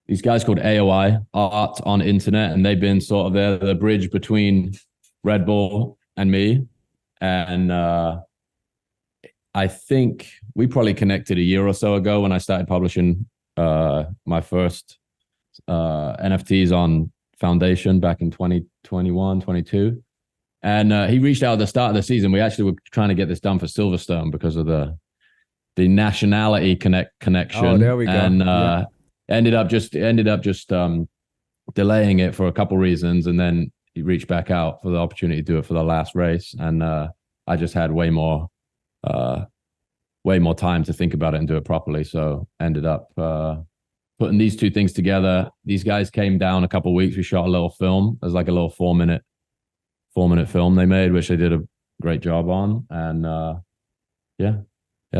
[SPEAKER 3] these guys called AOI, Art on Internet, and they've been sort of the bridge between Red Bull and me. And I think we probably connected a year or so ago when I started publishing my first NFTs on Foundation back in 2021, 22. And he reached out at the start of the season. We actually were trying to get this done for Silverstone because of the nationality connection.
[SPEAKER 2] Oh, there we go.
[SPEAKER 3] And ended up just delaying it for a couple reasons. And then he reached back out for the opportunity to do it for the last race. And I just had way more time to think about it and do it properly. So ended up putting these two things together. These guys came down a couple of weeks. We shot a little film. There's like a little 4-minute film they made, which they did a great job on. And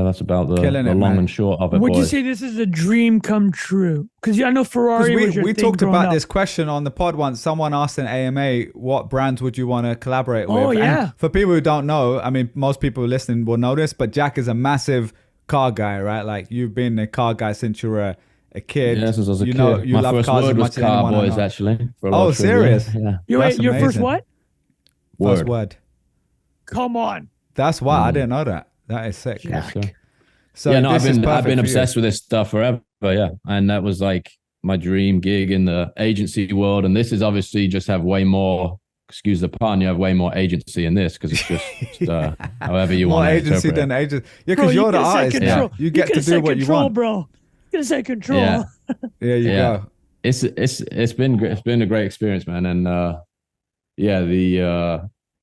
[SPEAKER 3] that's about the long
[SPEAKER 2] man.
[SPEAKER 3] and short of it.
[SPEAKER 1] Would you
[SPEAKER 3] boys.
[SPEAKER 1] say this is a dream come true? Because I know Ferrari was your
[SPEAKER 2] we
[SPEAKER 1] thing
[SPEAKER 2] talked
[SPEAKER 1] growing
[SPEAKER 2] about
[SPEAKER 1] up.
[SPEAKER 2] this question on the pod once. Someone asked in AMA, what brands would you want to collaborate with?
[SPEAKER 1] Oh, yeah.
[SPEAKER 2] And for people who don't know, I mean, most people listening will know this, but Jack is a massive car guy, right? Like, you've been a car guy since you were a kid.
[SPEAKER 3] Yeah, since I was a kid.
[SPEAKER 2] You
[SPEAKER 3] My
[SPEAKER 2] love
[SPEAKER 3] first
[SPEAKER 2] cars
[SPEAKER 3] word
[SPEAKER 2] as
[SPEAKER 3] was
[SPEAKER 2] much as
[SPEAKER 3] car
[SPEAKER 2] anyone I
[SPEAKER 3] boys,
[SPEAKER 2] know.
[SPEAKER 3] actually. For a
[SPEAKER 2] Oh,
[SPEAKER 3] lot of trivia.
[SPEAKER 2] serious?
[SPEAKER 3] Yeah.
[SPEAKER 1] Wait, your first
[SPEAKER 2] amazing.
[SPEAKER 1] what?
[SPEAKER 2] First word.
[SPEAKER 1] Come on.
[SPEAKER 2] That's why I didn't know that. That is sick.
[SPEAKER 3] Yes, sir.
[SPEAKER 2] So
[SPEAKER 3] yeah, no,
[SPEAKER 2] this is
[SPEAKER 3] I've
[SPEAKER 2] perfect
[SPEAKER 3] been
[SPEAKER 2] for you.
[SPEAKER 3] obsessed with this stuff forever. Yeah, and that was like my dream gig in the agency world. And this is obviously just have way more. Excuse the pun. You have way more agency in this because it's just however you
[SPEAKER 2] More
[SPEAKER 3] want.
[SPEAKER 2] agency than agency. Yeah,
[SPEAKER 1] Bro,
[SPEAKER 2] because you're the
[SPEAKER 1] get a set
[SPEAKER 2] artist.
[SPEAKER 1] control.
[SPEAKER 2] Now. You get to do what you
[SPEAKER 1] control,
[SPEAKER 2] want.
[SPEAKER 1] bro. Get a set control.
[SPEAKER 3] Yeah.
[SPEAKER 2] There you go.
[SPEAKER 3] It's been great. It's been a great experience, man. And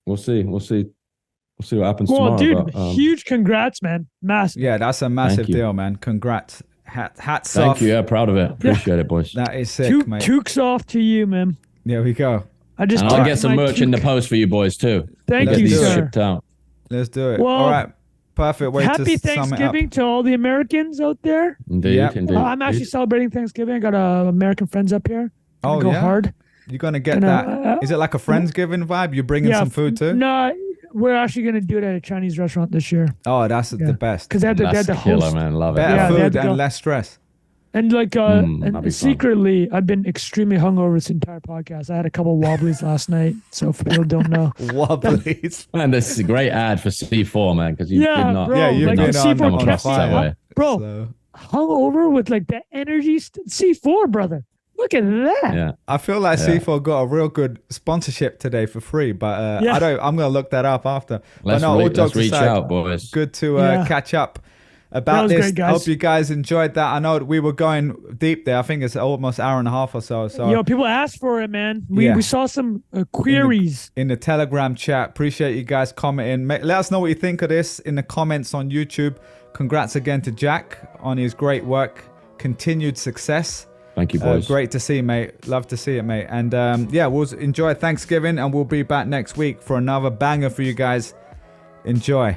[SPEAKER 3] we'll see what happens
[SPEAKER 1] Well,
[SPEAKER 3] tomorrow.
[SPEAKER 1] dude,
[SPEAKER 3] but,
[SPEAKER 1] huge congrats, man. Massive.
[SPEAKER 2] Yeah, that's a massive
[SPEAKER 3] Thank you.
[SPEAKER 2] deal, man. Congrats. Hats
[SPEAKER 3] Thank
[SPEAKER 2] off.
[SPEAKER 3] you. Yeah, proud of it. Appreciate it, boys.
[SPEAKER 2] That is sick, mate.
[SPEAKER 1] Toques off to you, man.
[SPEAKER 2] There we go.
[SPEAKER 1] I just
[SPEAKER 3] And I'll
[SPEAKER 1] took
[SPEAKER 3] get some
[SPEAKER 1] my
[SPEAKER 3] merch in the
[SPEAKER 1] toque.
[SPEAKER 3] post for you boys too.
[SPEAKER 1] Thank
[SPEAKER 2] Let's
[SPEAKER 1] you,
[SPEAKER 2] do it.
[SPEAKER 1] sir.
[SPEAKER 3] Shipped out.
[SPEAKER 2] Let's do it.
[SPEAKER 1] Well,
[SPEAKER 2] All right. Perfect way
[SPEAKER 1] Happy
[SPEAKER 2] to sum it up.
[SPEAKER 1] Thanksgiving to all the Americans out there.
[SPEAKER 3] Indeed,
[SPEAKER 2] Yep.
[SPEAKER 3] indeed.
[SPEAKER 1] I'm actually celebrating Thanksgiving. I got American friends up here.
[SPEAKER 2] Oh,
[SPEAKER 1] Go
[SPEAKER 2] yeah?
[SPEAKER 1] hard.
[SPEAKER 2] You're going to get
[SPEAKER 1] Gonna,
[SPEAKER 2] that. Is it like a Friendsgiving vibe? You're bringing some food too?
[SPEAKER 1] No, we're actually going to do it at a Chinese restaurant this year.
[SPEAKER 2] Oh, that's the best.
[SPEAKER 1] Because they had
[SPEAKER 3] That's
[SPEAKER 1] the
[SPEAKER 3] killer,
[SPEAKER 1] host.
[SPEAKER 3] man. Love it.
[SPEAKER 2] Better
[SPEAKER 1] Yeah, they had
[SPEAKER 2] food
[SPEAKER 1] to go.
[SPEAKER 2] and less stress.
[SPEAKER 1] And like,
[SPEAKER 3] that'd be fun.
[SPEAKER 1] secretly, I've been extremely hungover this entire podcast. I had a couple wobblies last night. So for people who don't know.
[SPEAKER 2] Wobblies.
[SPEAKER 3] Man, this is a great ad for C4, man, because you did not.
[SPEAKER 1] bro,
[SPEAKER 2] Yeah, you've
[SPEAKER 1] like
[SPEAKER 2] been
[SPEAKER 1] the
[SPEAKER 2] on
[SPEAKER 1] C4
[SPEAKER 2] the
[SPEAKER 1] kept
[SPEAKER 2] fire.
[SPEAKER 1] me up. Bro,
[SPEAKER 2] So,
[SPEAKER 1] hungover with like the energy. C4, brother. Look at that.
[SPEAKER 3] Yeah.
[SPEAKER 2] I feel like
[SPEAKER 3] Yeah.
[SPEAKER 2] C4 got a real good sponsorship today for free, but
[SPEAKER 1] Yeah.
[SPEAKER 2] I'm going to look that up after.
[SPEAKER 3] Let's,
[SPEAKER 2] but no, all jokes
[SPEAKER 3] reach
[SPEAKER 2] aside,
[SPEAKER 3] out, boys.
[SPEAKER 2] good to
[SPEAKER 1] Yeah.
[SPEAKER 2] catch up
[SPEAKER 1] That
[SPEAKER 2] about
[SPEAKER 1] was
[SPEAKER 2] this.
[SPEAKER 1] great, guys.
[SPEAKER 2] Hope you guys enjoyed that. I know we were going deep there. I think it's almost an hour and a half or so. So
[SPEAKER 1] Yo, people asked for it, man. We
[SPEAKER 2] Yeah.
[SPEAKER 1] we saw some queries.
[SPEAKER 2] in the Telegram chat, appreciate you guys commenting. Let us know what you think of this in the comments on YouTube. Congrats again to Jack on his great work. Continued success.
[SPEAKER 3] Thank you, boys.
[SPEAKER 2] Great to see, mate. Love to see it, mate. And we'll enjoy Thanksgiving, and we'll be back next week for another banger for you guys. Enjoy.